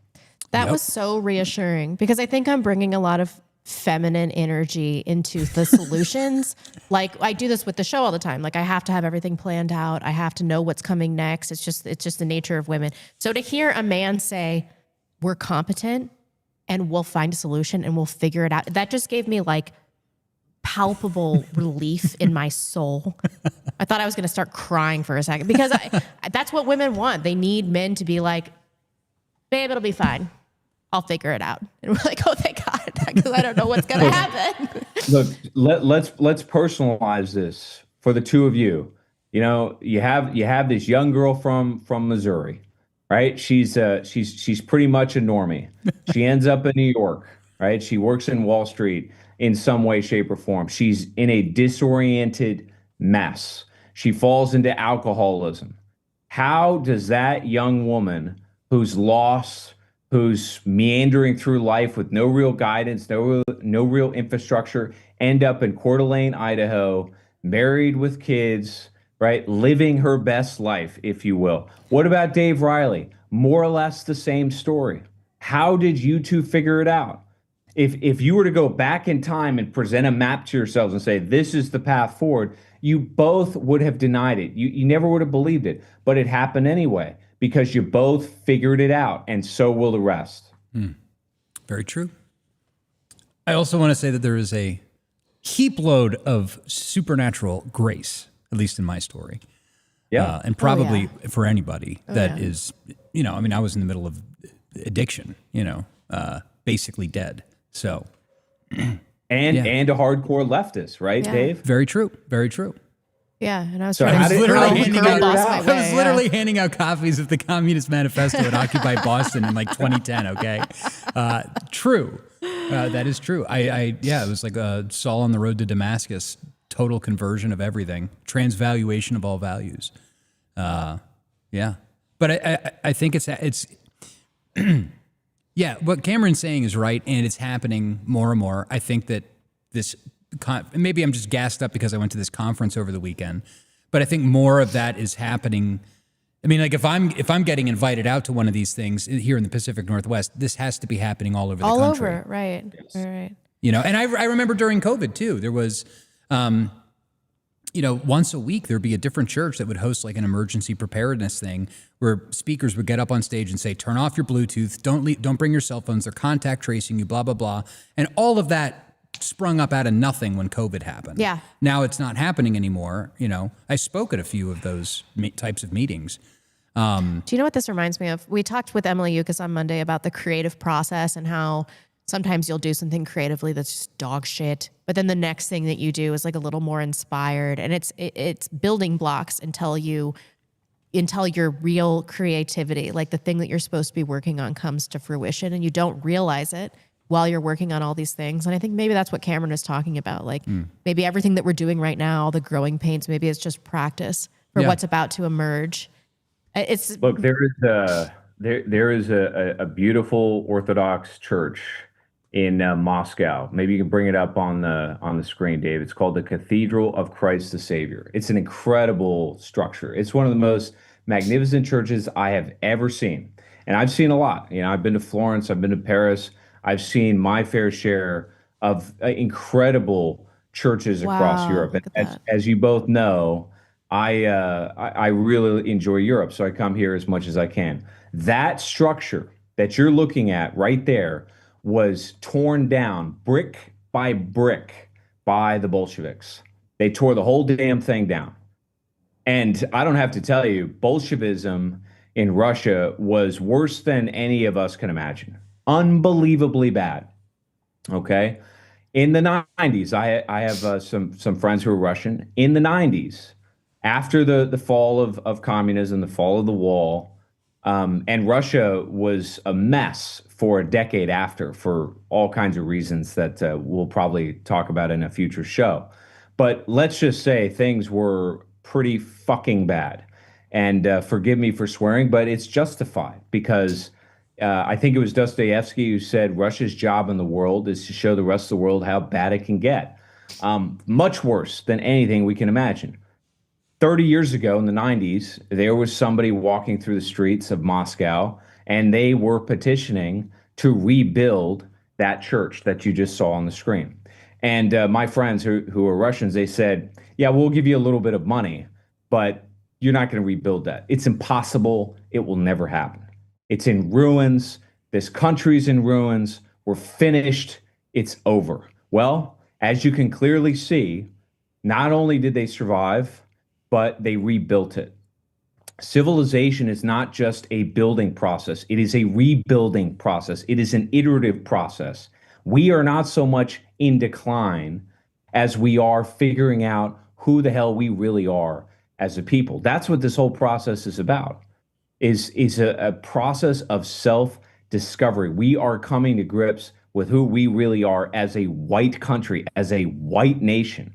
That was so reassuring because I think I'm bringing a lot of feminine energy into the solutions. Like I do this with the show all the time. Like I have to have everything planned out. I have to know what's coming next. It's just the nature of women. So to hear a man say, we're competent and we'll find a solution and we'll figure it out. That just gave me like palpable relief in my soul. I thought I was going to start crying for a second because that's what women want. They need men to be like, babe, it'll be fine. I'll figure it out. And we're like, oh, thank God, because I don't know what's going to happen. Look, let's personalize this for the two of you. You know, you have this young girl from Missouri, right? She's pretty much a normie. She ends up in New York, right? She works in Wall Street in some way, shape, or form. She's in a disoriented mess. She falls into alcoholism. How does that young woman who's lost, who's meandering through life with no real guidance, no real infrastructure, end up in Coeur d'Alene, Idaho, married with kids, right? Living her best life, if you will. What about Dave Riley? More or less the same story. How did you two figure it out? If you were to go back in time and present a map to yourselves and say, this is the path forward, you both would have denied it. You never would have believed it, but it happened anyway because you both figured it out, and so will the rest. Very true. I also want to say that there is a heap load of supernatural grace, at least in my story. Yeah. And probably for anybody that is, you know, I mean, I was in the middle of addiction, you know, basically dead. So, and a hardcore leftist, right, Dave? Very true. Very true. Yeah, and I was So trying how to did- girl how did you figure it boss out? my I was way, literally handing out copies of the Communist Manifesto at Occupy Boston in like 2010. Okay, true. That is true. It was like Saul on the road to Damascus. Total conversion of everything. Transvaluation of all values. Yeah, but I think it's. Yeah, what Cameron's saying is right, and it's happening more and more. I think that this, maybe I'm just gassed up because I went to this conference over the weekend, but I think more of that is happening. I mean, like if I'm getting invited out to one of these things here in the Pacific Northwest, this has to be happening all over the country. all over, right? Yes. All right. You know, and I remember during COVID too, there was, you know, once a week there'd be a different church that would host like an emergency preparedness thing where speakers would get up on stage and say, turn off your Bluetooth, don't bring your cell phones, they're contact tracing you, blah, blah, blah. And all of that sprung up out of nothing when COVID happened. Yeah. Now it's not happening anymore. You know, I spoke at a few of those types of meetings. Do you know what this reminds me of? We talked with Emily Yukas on Monday about the creative process and how sometimes you'll do something creatively that's just dog shit, but then the next thing that you do is like a little more inspired, and it's building blocks until your real creativity, like the thing that you're supposed to be working on, comes to fruition, and you don't realize it while you're working on all these things. And I think maybe that's what Cameron is talking about. Like maybe everything that we're doing right now, all the growing pains, maybe it's just practice for what's about to emerge. Look, there is a beautiful Orthodox church in Moscow. Maybe you can bring it up on the screen, Dave. It's called the Cathedral of Christ the Savior. It's an incredible structure. It's one of the most magnificent churches I have ever seen. And I've seen a lot. You know, I've been to Florence, I've been to Paris. I've seen my fair share of incredible churches across Europe. And as you both know, I really enjoy Europe, so I come here as much as I can. That structure that you're looking at right there was torn down brick by brick by the Bolsheviks. They tore the whole damn thing down. And I don't have to tell you, Bolshevism in Russia was worse than any of us can imagine. Unbelievably bad. Okay? In the 90s, I have some friends who are Russian. In the 90s, after the fall of communism, the fall of the wall, and Russia was a mess for a decade after for all kinds of reasons that we'll probably talk about in a future show. But let's just say things were pretty fucking bad. And forgive me for swearing, but it's justified because I think it was Dostoevsky who said Russia's job in the world is to show the rest of the world how bad it can get. Much worse than anything we can imagine. 30 years ago in the 90s, there was somebody walking through the streets of Moscow, and they were petitioning to rebuild that church that you just saw on the screen. And my friends who are Russians, they said, yeah, we'll give you a little bit of money, but you're not going to rebuild that. It's impossible. It will never happen. It's in ruins. This country's in ruins. We're finished. It's over. Well, as you can clearly see, not only did they survive, but they rebuilt it. Civilization is not just a building process. It is a rebuilding process. It is an iterative process. We are not so much in decline as we are figuring out who the hell we really are as a people. That's what this whole process is about, is a process of self-discovery. We are coming to grips with who we really are as a white country, as a white nation.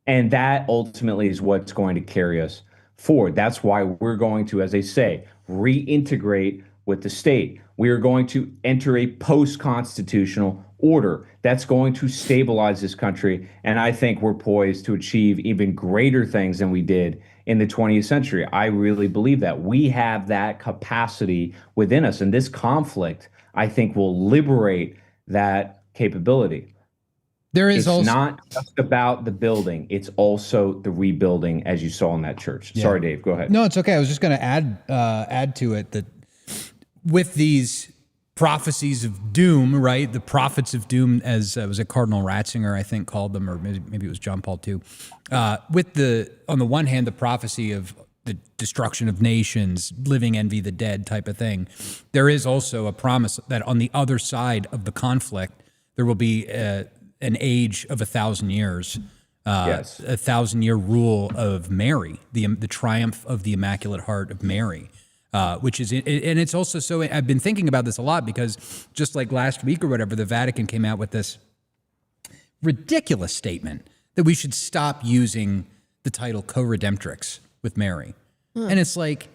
And that ultimately is what's going to carry us forward. That's why we're going to, as they say, reintegrate with the state. We are going to enter a post-constitutional order that's going to stabilize this country. And I think we're poised to achieve even greater things than we did in the 20th century. I really believe that. We have that capacity within us. And this conflict, I think, will liberate that capability. It's not just about the building. It's also the rebuilding, as you saw in that church. Yeah. Sorry, Dave, go ahead. No, it's okay. I was just going to add to it that with these prophecies of doom, right? The prophets of doom, as was it Cardinal Ratzinger, I think, called them, or maybe it was John Paul II. With on the one hand, the prophecy of the destruction of nations, living envy the dead type of thing. There is also a promise that on the other side of the conflict, there will be an age of 1,000 years, yes. 1,000-year rule of Mary, the triumph of the Immaculate Heart of Mary, which is, and it's also so, I've been thinking about this a lot because just like last week or whatever, the Vatican came out with this ridiculous statement that we should stop using the title co-redemptrix with Mary. And it's like,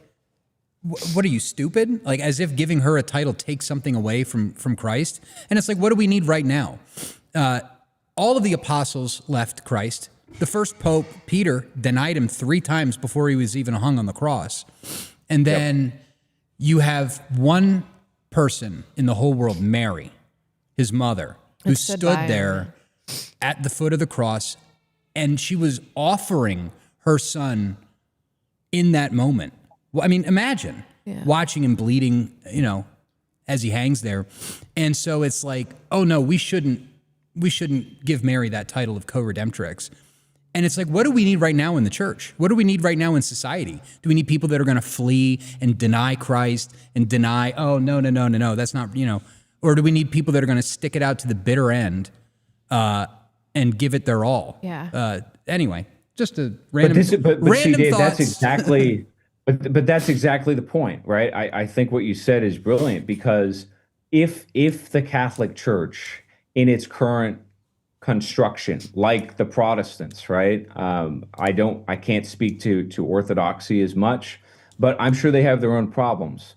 what are you, stupid? Like, as if giving her a title takes something away from Christ. And it's like, what do we need right now? All of the apostles left Christ. The first Pope, Peter, denied him 3 times before he was even hung on the cross. And then you have one person in the whole world, Mary, his mother, who stood there at the foot of the cross, and she was offering her son in that moment. Well, I mean, imagine watching him bleeding, as he hangs there. And so it's like, oh no, we shouldn't give Mary that title of co-redemptrix. And it's like, what do we need right now in the church? What do we need right now in society? Do we need people that are going to flee and deny Christ and deny, oh, no, that's not, or do we need people that are going to stick it out to the bitter end and give it their all? Yeah. Anyway, just a random, but see, Dave, thoughts. that's exactly, but that's exactly the point, right? I think what you said is brilliant, because if the Catholic Church in its current construction, like the Protestants, right? I can't speak to Orthodoxy as much, but I'm sure they have their own problems.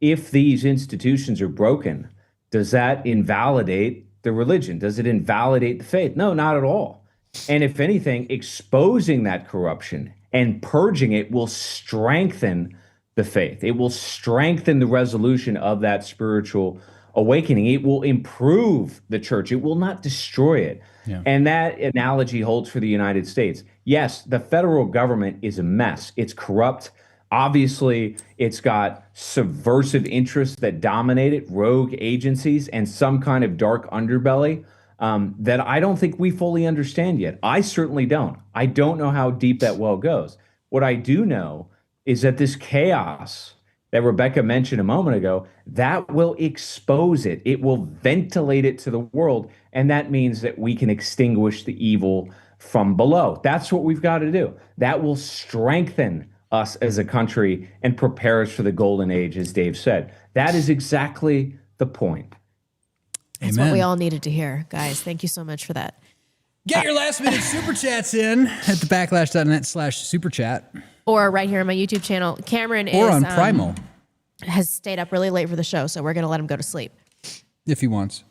If these institutions are broken, does that invalidate the religion? Does it invalidate the faith? No, not at all. And if anything, exposing that corruption and purging it will strengthen the faith. It will strengthen the resolution of that spiritual awakening. It will improve the church. It will not destroy it. Yeah. And that analogy holds for the United States. Yes, the federal government is a mess. It's corrupt. Obviously, it's got subversive interests that dominate it, rogue agencies, and some kind of dark underbelly that I don't think we fully understand yet. I certainly don't. I don't know how deep that well goes. What I do know is that this chaos that Rebecca mentioned a moment ago, that will expose it. It will ventilate it to the world. And that means that we can extinguish the evil from below. That's what we've got to do. That will strengthen us as a country and prepare us for the golden age, as Dave said. That is exactly the point. That's what we all needed to hear, guys. Thank you so much for that. Get your last minute super chats in at the backlash.net/super chat. or right here on my YouTube channel. Cameron Or on Primal, has stayed up really late for the show, so we're going to let him go to sleep. if he wants.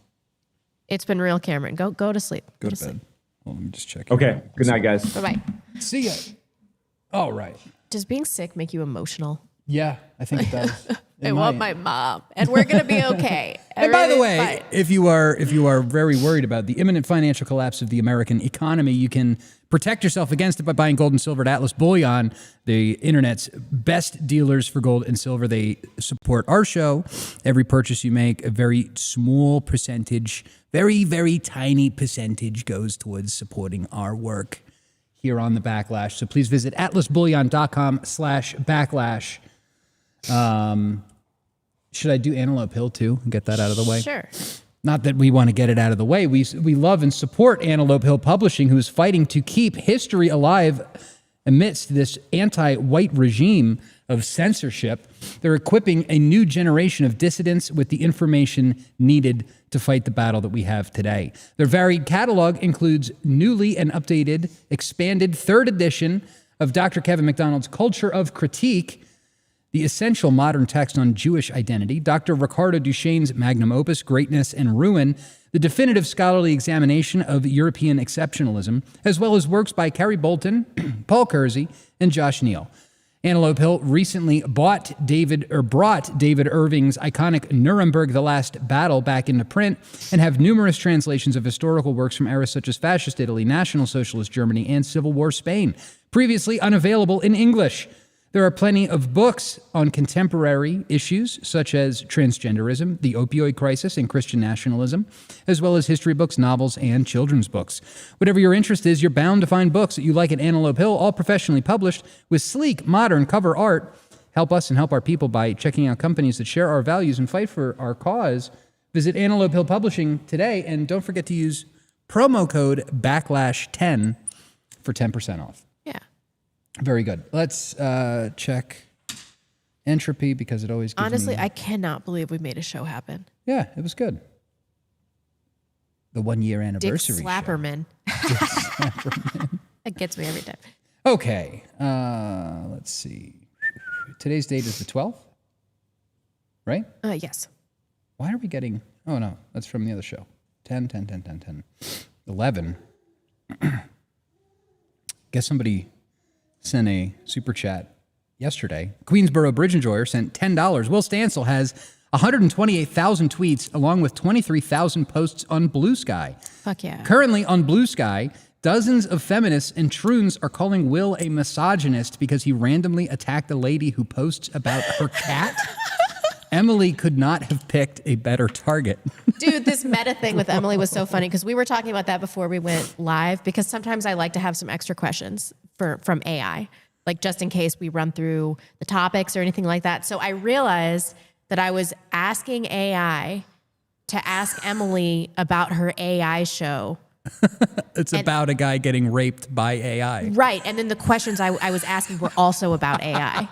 It's been real, Cameron. Go to sleep. Go to bed. Well, let me just check. Okay. Good night, guys. Bye-bye. See ya. All right. Does being sick make you emotional? Yeah, I think it does. I want my mom, and we're going to be okay. And by the way, Fine. if you are very worried about the imminent financial collapse of the American economy, you can protect yourself against it by buying gold and silver at Atlas Bullion, the internet's best dealers for gold and silver. They support our show. Every purchase you make, a very small percentage, very, very tiny percentage goes towards supporting our work here on the Backlash. So please visit atlasbullion.com/backlash. Should I do Antelope Hill too and get that out of the way? Sure. Not that we want to get it out of the way. We love and support Antelope Hill Publishing, who is fighting to keep history alive amidst this anti-white regime of censorship. They're equipping a new generation of dissidents with the information needed to fight the battle that we have today. Their varied catalog includes newly and updated, expanded third edition of Dr. Kevin MacDonald's Culture of Critique, the essential modern text on Jewish identity, Dr. Ricardo Duchesne's magnum opus, Greatness and Ruin, the definitive scholarly examination of European exceptionalism, as well as works by Kerry Bolton, Paul Kersey, and Josh Neal. Antelope Hill recently brought David Irving's iconic Nuremberg: The Last Battle back into print and have numerous translations of historical works from eras such as Fascist Italy, National Socialist Germany, and Civil War Spain, previously unavailable in English. There are plenty of books on contemporary issues such as transgenderism, the opioid crisis, and Christian nationalism, as well as history books, novels, and children's books. Whatever your interest is, you're bound to find books that you like at Antelope Hill, all professionally published with sleek, modern cover art. Help us and help our people by checking out companies that share our values and fight for our cause. Visit Antelope Hill Publishing today, and don't forget to use promo code BACKLASH10 for 10% off. Yeah. Very good. Let's check entropy because it always gives Honestly, me... I cannot believe we made a show happen. Yeah, it was good. The 1 year Dick anniversary Slapperman. show. Dick Slapperman. It gets me every time. Okay, let's see. Today's date is the 12th, right? Yes. Why are we getting... Oh, no, that's from the other show. 10. 11. Guess somebody sent a super chat yesterday. Queensboro Bridge Enjoyer sent $10. Will Stansel has 128,000 tweets along with 23,000 posts on Blue Sky. Fuck yeah. Currently on Blue Sky, dozens of feminists and troons are calling Will a misogynist because he randomly attacked a lady who posts about her cat. Emily could not have picked a better target. Dude, this meta thing with Emily was so funny because we were talking about that before we went live because sometimes I like to have some extra questions from AI, like just in case we run through the topics or anything like that. So I realized that I was asking AI to ask Emily about her AI show. It's about a guy getting raped by AI. Right. And then the questions I was asking were also about AI.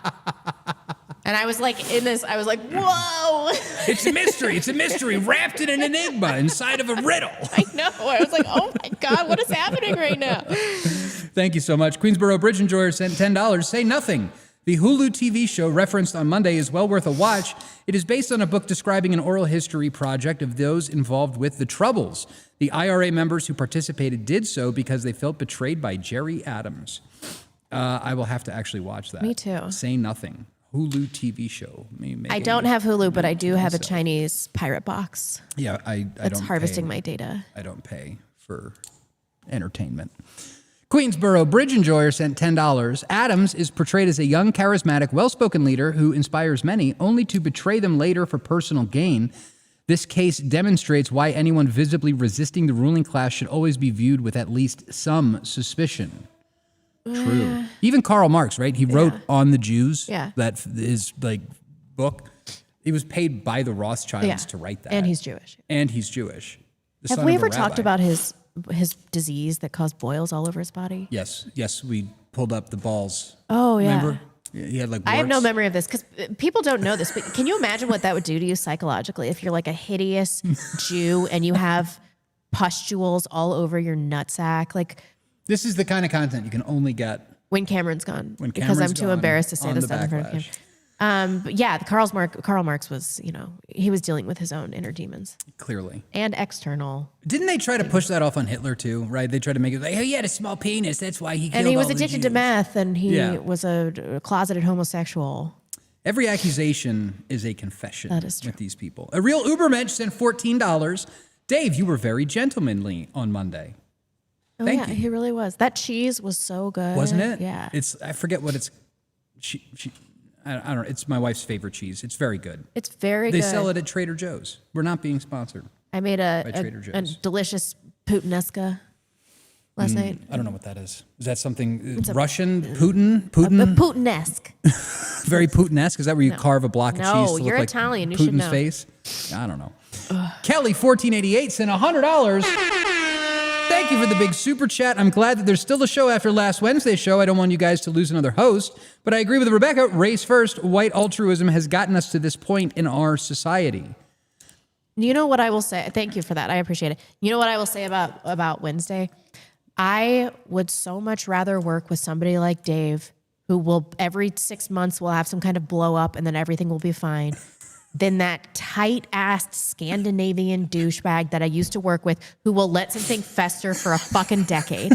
And I was like, in this, I was like, whoa. It's a mystery. It's a mystery wrapped in an enigma inside of a riddle. I know. I was like, oh my God, what is happening right now? Thank you so much. Queensboro Bridge Enjoyer sent $10. Say Nothing. The Hulu TV show referenced on Monday is well worth a watch. It is based on a book describing an oral history project of those involved with the Troubles. The IRA members who participated did so because they felt betrayed by Jerry Adams. I will have to actually watch that. Me too. Say Nothing. Hulu TV show. I don't have Hulu, but I do have a Chinese pirate box. Yeah, I don't It's harvesting pay. my data. I don't pay for entertainment. Queensboro Bridge Enjoyer sent $10. Adams is portrayed as a young, charismatic, well-spoken leader who inspires many, only to betray them later for personal gain. This case demonstrates why anyone visibly resisting the ruling class should always be viewed with at least some suspicion. True. Even Karl Marx, right? He wrote On the Jews. Yeah. That his book. He was paid by the Rothschilds to write that. And he's Jewish. The Have son we of a ever talked rabbi. about his disease that caused boils all over his body? Yes, we pulled up the balls. Oh, yeah. Remember? He had I have no warts. memory of this because people don't know this, but can you imagine what that would do to you psychologically if you're like a hideous Jew and you have pustules all over your nutsack? Like, This is the kind of content you can only get When Cameron's gone. When because Cameron's I'm too gone, embarrassed to say on this the stuff in front of him. But yeah, Karl Marx was, he was dealing with his own inner demons. Clearly. And external. Didn't they try to push that off on Hitler too, right? They tried to make it like, oh, he had a small penis, that's why he killed And he was all the addicted to Jews. meth, and he was a closeted homosexual. Every accusation is a confession That is true. with these people. A real Ubermensch sent $14. Dave, you were very gentlemanly on Monday. Oh, Thank yeah, you. he really was. That cheese was so good. Wasn't it? Yeah. I forget what it's. I don't know. It's my wife's favorite cheese. It's very good. It's very They good. sell it at Trader Joe's. We're not being sponsored. I made by Trader a Joe's. delicious puttanesca last night. I don't know what that is. Is that something Russian? Putin? A Putin? puttanesque. Very Putin-esque? Is that where you carve a block of cheese No, to you're look like Italian. You Putin's should know. face? I don't know. Kelly, 1488, sent $100. Thank you for the big super chat. I'm glad that there's still a show after last Wednesday's show. I don't want you guys to lose another host, but I agree with Rebecca. Race first, white altruism has gotten us to this point in our society. You know what I will say? Thank you for that. I appreciate it. You know what I will say about Wednesday? I would so much rather work with somebody like Dave, who will every 6 months will have some kind of blow up and then everything will be fine, than that tight-assed Scandinavian douchebag that I used to work with who will let something fester for a fucking decade,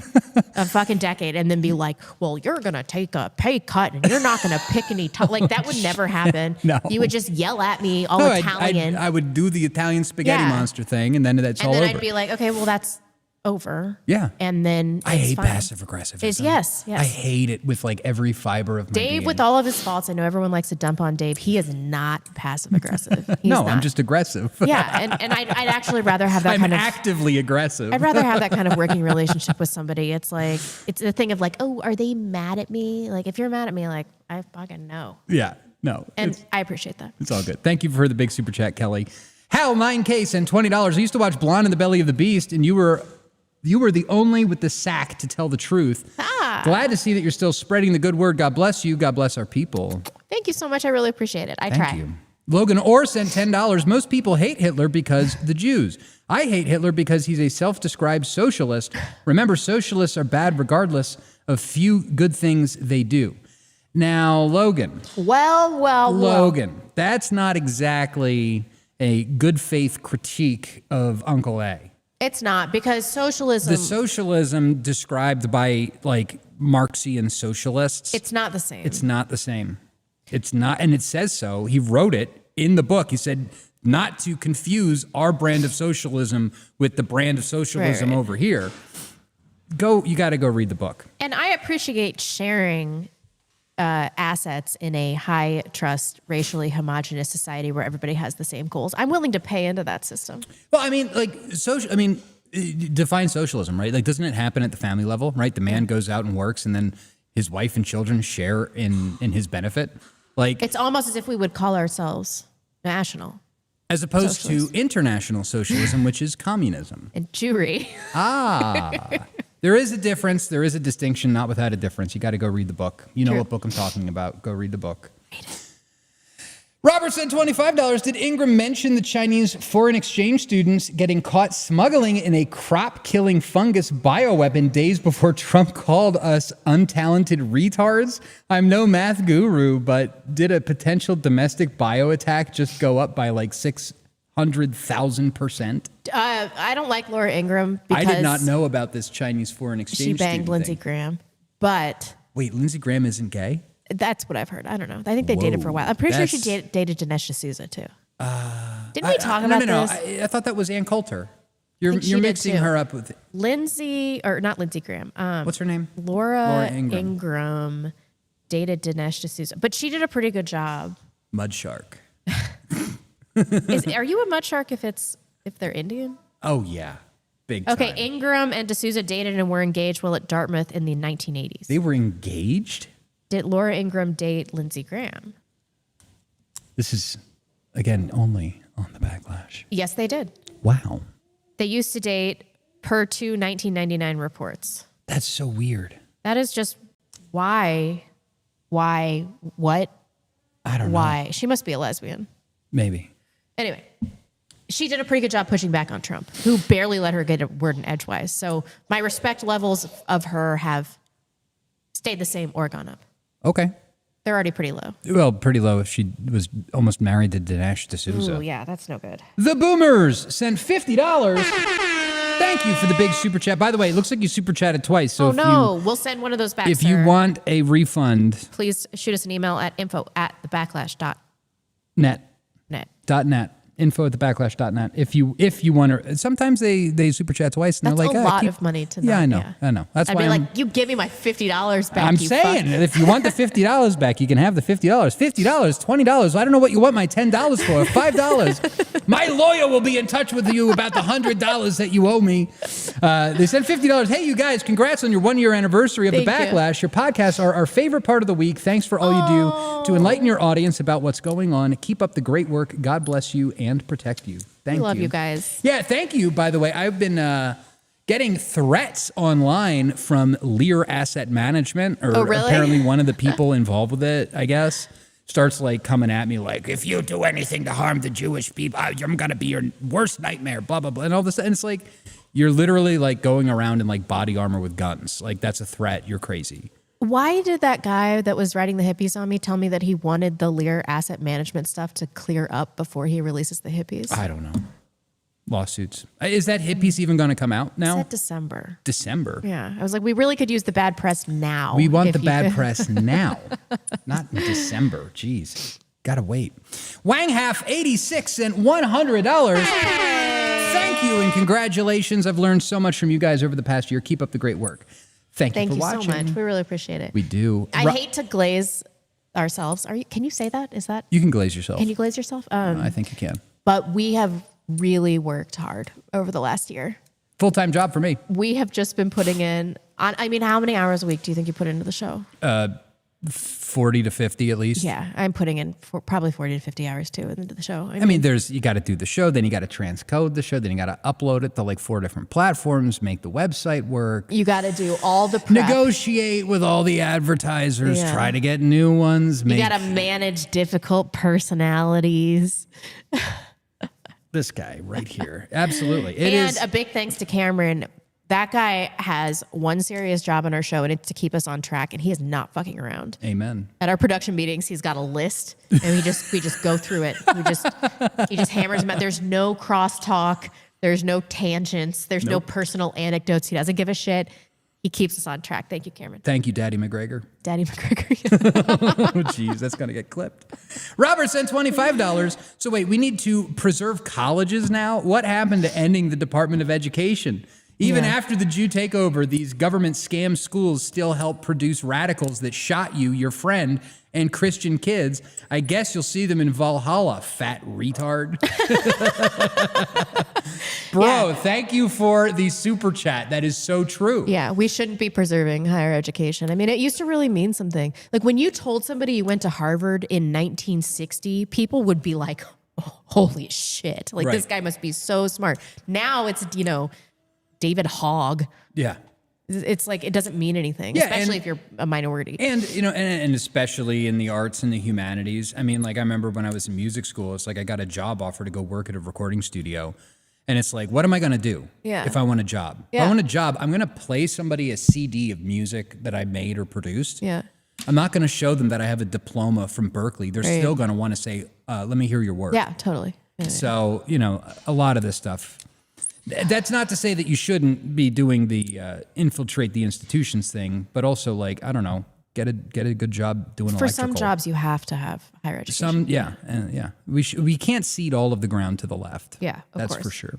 and then be like, well, you're going to take a pay cut and you're not going to pick any, like that would never happen. No. You would just yell at me all No, Italian. I would do the Italian spaghetti Yeah. monster thing, and then that's all and then over. I'd be like, okay, well, that's over. Yeah. And then I it's hate fine. passive aggressivism. Yes. I hate it with like every fiber of my Dave, being. with all of his faults, I know everyone likes to dump on Dave. He is not passive aggressive. No, I'm just aggressive. Yeah, and I'd actually rather have that I'm kind of. actively aggressive. I'd rather have that kind of working relationship with somebody. It's like it's the thing of like, oh, are they mad at me? Like, if you're mad at me, like I fucking know. Yeah, no. And I appreciate that. It's all good. Thank you for the big super chat, Kelly. Hal, 9K sent $20. I used to watch Blonde in the Belly of the Beast, and you were the only with the sack to tell the truth. Glad to see that you're still spreading the good word. God bless you. God bless our people. Thank you so much. I really appreciate it. I Thank try. you. Logan Orr sent $10. Most people hate Hitler because the Jews. I hate Hitler because he's a self-described socialist. Remember, socialists are bad regardless of few good things they do. Now, Logan. Well. Logan, that's not exactly a good faith critique of Uncle A. It's not, because socialism. The socialism described by like Marxian socialists. It's not the same. It's not the same. It's not, and it says so. He wrote it in the book. He said not to confuse our brand of socialism with the brand of socialism Right. over here. You got to go read the book. And I appreciate sharing assets in a high trust, racially homogenous society where everybody has the same goals. I'm willing to pay into that system. Well, I mean, like define socialism, right? Like, doesn't it happen at the family level, right? The man goes out and works, and then his wife and children share in his benefit. Like, It's almost as if we would call ourselves national as opposed socialist. to international socialism, which is communism. and Jewry. There is a difference. There is a distinction, not without a difference. You got to go read the book. You know True. what book I'm talking about. Go read the book. Robert sent $25. Did Ingram mention the Chinese foreign exchange students getting caught smuggling in a crop-killing fungus bioweapon days before Trump called us untalented retards? I'm no math guru, but did a potential domestic bio attack just go up by like 600,000%? I don't like Laura Ingraham because I did not know about this Chinese foreign exchange she banged student Lindsey thing. Graham. But Wait, Lindsey Graham isn't gay? that's what I've heard. I don't know. I think they dated for a while. I'm pretty sure she That's- dated Dinesh D'Souza too. Didn't we talk about No. this? I thought that was Ann Coulter. You're think she did mixing too. her up with Lindsey, or not Lindsey Graham. what's her name? Laura Ingraham. Ingraham dated Dinesh D'Souza, but she did a pretty good job. Mud Shark. Are you a mud shark if they're Indian? Oh yeah, big Okay, time. Ingram and D'Souza dated and were engaged while at Dartmouth in the 1980s. They were engaged. Did Laura Ingraham date Lindsey Graham? This is again only on the Backlash. Yes, they did. Wow, They used to date per two 1999 reports. that's so weird. That is just why, what, I don't know. why? She must be a lesbian. Maybe. Anyway, she did a pretty good job pushing back on Trump, who barely let her get a word in edgewise. So my respect levels of her have stayed the same or gone up. Okay. They're already pretty low. Well, pretty low if she was almost married to Dinesh D'Souza. Ooh, yeah, that's no good. The Boomers sent $50. Thank you for the big super chat. By the way, it looks like you super chatted twice. So We'll send one of those back, if you want a refund, please shoot us an email at info@thebacklash.net. net. Info@thebacklash.net. If you want to, sometimes they super chat twice and That's they're like, a lot of money to Yeah, not, I know. That's I'd why be like, you give me my $50 back. I'm you saying, fuck. if you want the $50 back, you can have the $50. $50, $20. I don't know what you want my $10 for. $5. My lawyer will be in touch with you about the $100 that you owe me. They sent $50. Hey, you guys, congrats on your 1-year anniversary of The Backlash. Your podcasts are our favorite part of the week. Thanks for all you do to enlighten your audience about what's going on. Keep up the great work. God bless you and protect you. Thank you. We love you guys. Yeah, thank you. By the way, I've been getting threats online from Lear Asset Management, or apparently one of the people involved with it, I guess, starts like coming at me like, if you do anything to harm the Jewish people, I'm going to be your worst nightmare, blah, blah, blah. And all this. And it's like, you're literally like going around in like body armor with guns. Like, that's a threat. You're crazy. Why did that guy that was writing the hippies on me tell me that he wanted the Lear Asset Management stuff to clear up before he releases the hippies? I don't know. Lawsuits. Is that hippies even going to come out now? It's at December. December. Yeah. I was like, we really could use the bad press now. We want the bad press now, not in December. Jeez. Gotta wait. Wang Half 86 and $100. Thank you and congratulations. I've learned so much from you guys over the past year. Keep up the great work. Thank you for watching. So much. We really appreciate it. We do. I hate to glaze ourselves. Can you say that? Is that? You can glaze yourself. Can you glaze yourself? I think you can. But we have really worked hard over the last year. Full-time job for me. We have just been putting in how many hours a week do you think you put into the show? 40 to 50 at least. Yeah, I'm putting in probably 40 to 50 hours too into the show. I mean, you got to do the show, then you got to transcode the show, then you got to upload it to like 4 different platforms, make the website work. You got to do all the prep. Negotiate with all the advertisers, try to get new ones. You got to manage difficult personalities. This guy right here. Absolutely. And a big thanks to Cameron. That guy has one serious job on our show, and it's to keep us on track, and he is not fucking around. Amen. At our production meetings, he's got a list, and we just go through it. He just hammers them out. There's no crosstalk. There's no tangents. There's no personal anecdotes. He doesn't give a shit. He keeps us on track. Thank you, Cameron. Thank you, Daddy McGregor. Daddy McGregor. Oh, jeez, that's going to get clipped. Robert sent $25. So wait, we need to preserve colleges now? What happened to ending the Department of Education? Even after the Jew takeover, these government scam schools still help produce radicals that shot you, your friend, and Christian kids. I guess you'll see them in Valhalla, fat retard. Bro, thank you for the super chat. That is so true. Yeah, we shouldn't be preserving higher education. I mean, it used to really mean something. Like when you told somebody you went to Harvard in 1960, people would be like, oh, holy shit. Like this guy must be so smart. Now it's, David Hogg. Yeah. It's like, it doesn't mean anything, especially if you're a minority. And, and especially in the arts and the humanities. I mean, like, I remember when I was in music school, it's like I got a job offer to go work at a recording studio. And it's like, what am I going to do if I want a job? If I want a job, I'm going to play somebody a CD of music that I made or produced. Yeah. I'm not going to show them that I have a diploma from Berkeley. They're still going to want to say, let me hear your work. Yeah, totally. Yeah, so, a lot of this stuff. That's not to say that you shouldn't be doing the infiltrate the institutions thing, but also like, I don't know, get a good job doing electrical. For some jobs, you have to have higher education. We can't cede all of the ground to the left. Yeah, that's for sure.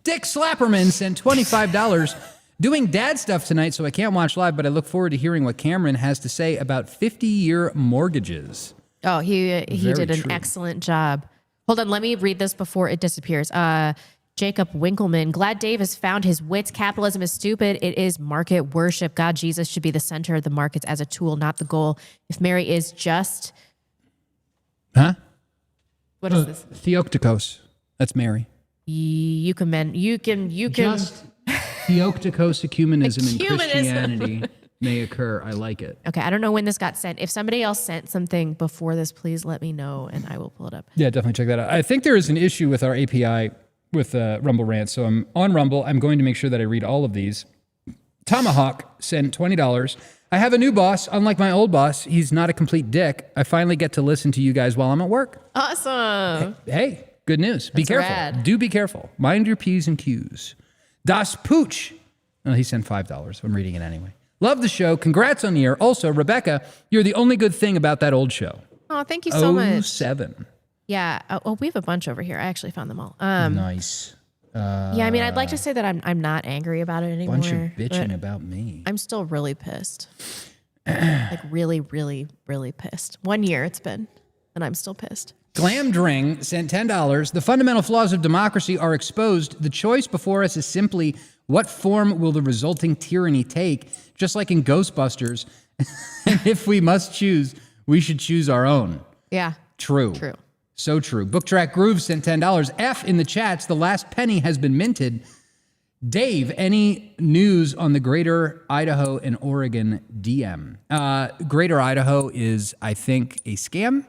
Dick Slapperman sent $25. Doing dad stuff tonight, so I can't watch live, but I look forward to hearing what Cameron has to say about 50-year mortgages. Oh, he did an true. excellent job. Hold on, let me read this before it disappears. Jacob Winkleman, glad Dave has found his wits. Capitalism is stupid. It is market worship. God, Jesus should be the center of the markets as a tool, not the goal. If Mary is just... Huh? What is this? Theotokos. That's Mary. You can... Just Theotokos ecumenism in Christianity may occur. I like it. Okay, I don't know when this got sent. If somebody else sent something before this, please let me know and I will pull it up. Yeah, definitely check that out. I think there is an issue with our API with Rumble Rant. So I'm on Rumble. I'm going to make sure that I read all of these Tomahawk sent $20. I have a new boss. Unlike my old boss, he's not a complete dick. I finally get to listen to you guys while I'm at work. Awesome. Hey, good news. Be That's careful. rad. Do be careful. Mind your P's and Q's. Das Pooch. Oh, he sent $5. I'm reading it anyway. Love the show. Congrats on the year. Also, Rebecca, you're the only good thing about that old show. Oh, thank you so much. 07. Yeah. Oh, we have a bunch over here. I actually found them all. Nice. Yeah, I mean, I'd like to say that I'm not angry about it anymore. Bunch of bitching but about me. I'm still really pissed. Like really, really, really pissed. 1 year it's been, and I'm still pissed. Glamdring sent $10. The fundamental flaws of democracy are exposed. The choice before us is simply what form will the resulting tyranny take, just like in Ghostbusters. And if we must choose, we should choose our own. Yeah. True. True. So true. Booktrack Groove sent $10. F in the chats. The last penny has been minted. Dave, any news on the Greater Idaho and Oregon DM? Greater Idaho is, I think, a scam.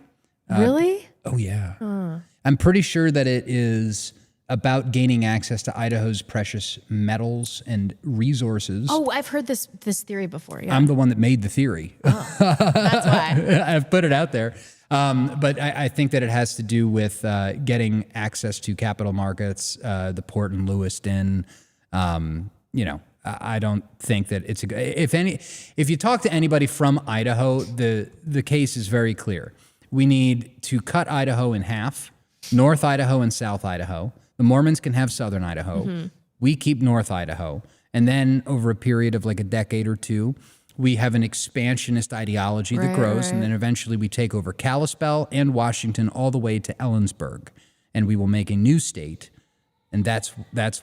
Really? Oh, yeah. I'm pretty sure that it is about gaining access to Idaho's precious metals and resources. Oh, I've heard this theory before. Yeah. I'm the one that made the theory. That's why. I've put it out there. But I think that it has to do with getting access to capital markets, the port in Lewiston. I don't think that it's if you talk to anybody from Idaho, the case is very clear. We need to cut Idaho in half, North Idaho and South Idaho. The Mormons can have Southern Idaho. Mm-hmm. We keep North Idaho. And then over a period of like a decade or two, we have an expansionist ideology that grows, and then eventually we take over Kalispell and Washington all the way to Ellensburg, and we will make a new state, and that's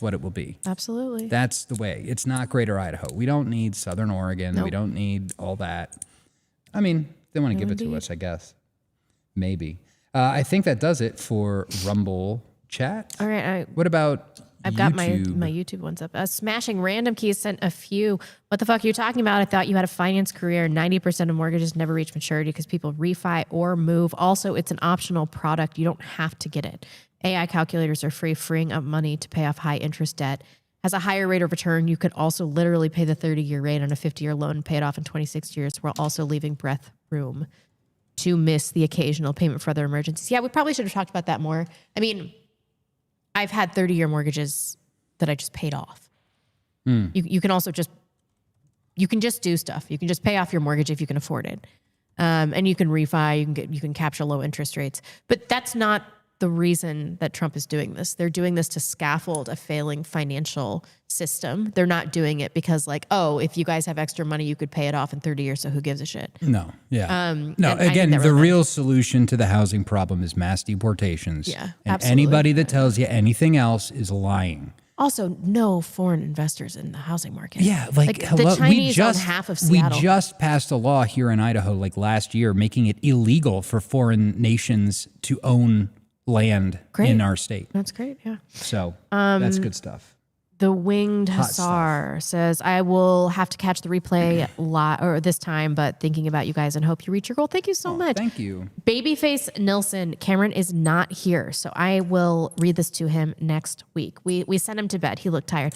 what it will be. Absolutely. That's the way. It's not Greater Idaho. We don't need Southern Oregon. Nope. We don't need all that. I mean, they want to give it to us, I guess. Maybe. I think that does it for Rumble chat. All right. What about I've got my YouTube ones up. Smashing Random Keys sent a few. What the fuck are you talking about? I thought you had a finance career. 90% of mortgages never reach maturity because people refi or move. Also, it's an optional product. You don't have to get it. AI calculators are free, freeing up money to pay off high interest debt. Has a higher rate of return. You could also literally pay the 30-year rate on a 50-year loan and pay it off in 26 years while also leaving breath room to miss the occasional payment for other emergencies. Yeah, we probably should have talked about that more. I mean, I've had 30-year mortgages that I just paid off. You can also just do stuff. You can just pay off your mortgage if you can afford it. And you can refi, you can capture low interest rates. But that's not the reason that Trump is doing this. They're doing this to scaffold a failing financial system. They're not doing it because if you guys have extra money, you could pay it off in 30 years, so who gives a shit? No, yeah. Again, the real solution to the housing problem is mass deportations. Yeah, and absolutely. Anybody that tells you anything else is lying. Also, no foreign investors in the housing market. Yeah, hello, the Chinese own half of Seattle. We just passed a law here in Idaho last year making it illegal for foreign nations to own land in our state. That's great, yeah. So that's good stuff. The Winged Hussar says, I will have to catch the replay this time, but thinking about you guys and hope you reach your goal. Thank you so much. Thank you. Babyface Nilsson, Cameron is not here, so I will read this to him next week. We sent him to bed. He looked tired.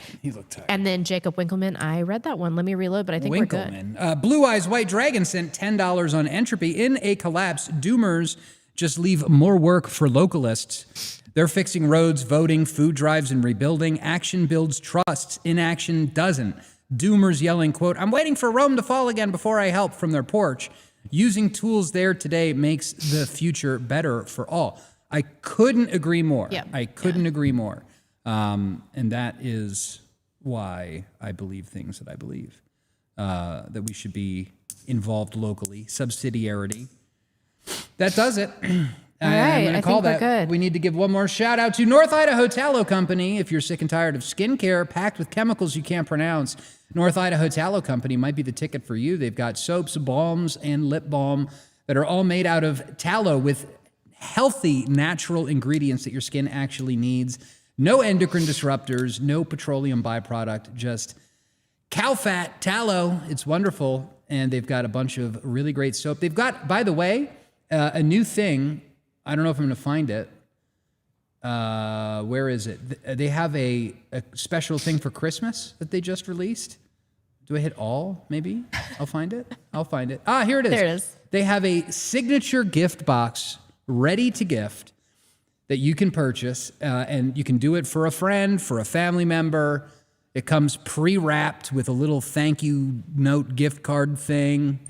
And then Jacob Winkleman, I read that one. Let me reload, but I think we're good. Blue Eyes White Dragon sent $10 on Entropy. In a collapse, doomers just leave more work for localists. They're fixing roads, voting, food drives, and rebuilding. Action builds trusts. Inaction doesn't. Doomers yelling, quote, I'm waiting for Rome to fall again before I help from their porch. Using tools there today makes the future better for all. I couldn't agree more. Yeah. I couldn't agree more. And that is why I believe things that I believe. That we should be involved locally. Subsidiarity. That does it. All right, I'm going to call that. Good. We need to give one more shout out to North Idaho Tallow Company. If you're sick and tired of skincare packed with chemicals you can't pronounce, North Idaho Tallow Company might be the ticket for you. They've got soaps, balms, and lip balm that are all made out of tallow with healthy, natural ingredients that your skin actually needs. No endocrine disruptors, no petroleum byproduct, just cow fat tallow. It's wonderful. And they've got a bunch of really great soap. They've got, by the way, a new thing. I don't know if I'm going to find it. Where is it? They have a special thing for Christmas that they just released. Do I hit all? Maybe I'll find it. Ah, here it is. There it is. They have a signature gift box ready to gift that you can purchase, and you can do it for a friend, for a family member. It comes pre-wrapped with a little thank you note gift card thing.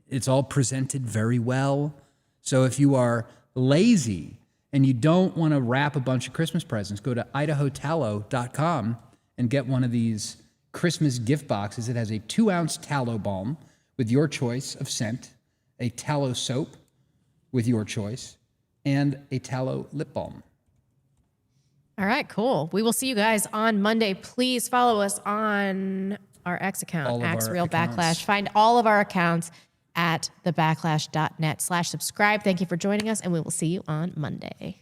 It's all presented very well. So if you are lazy and you don't want to wrap a bunch of Christmas presents, go to idahotallow.com and get one of these Christmas gift boxes. It has a 2-ounce tallow balm with your choice of scent, a tallow soap with your choice, and a tallow lip balm. All right, cool. We will see you guys on Monday. Please follow us on our X account, All of our Axreal accounts. Backlash. Find all of our accounts at thebacklash.net/subscribe. Thank you for joining us, and we will see you on Monday.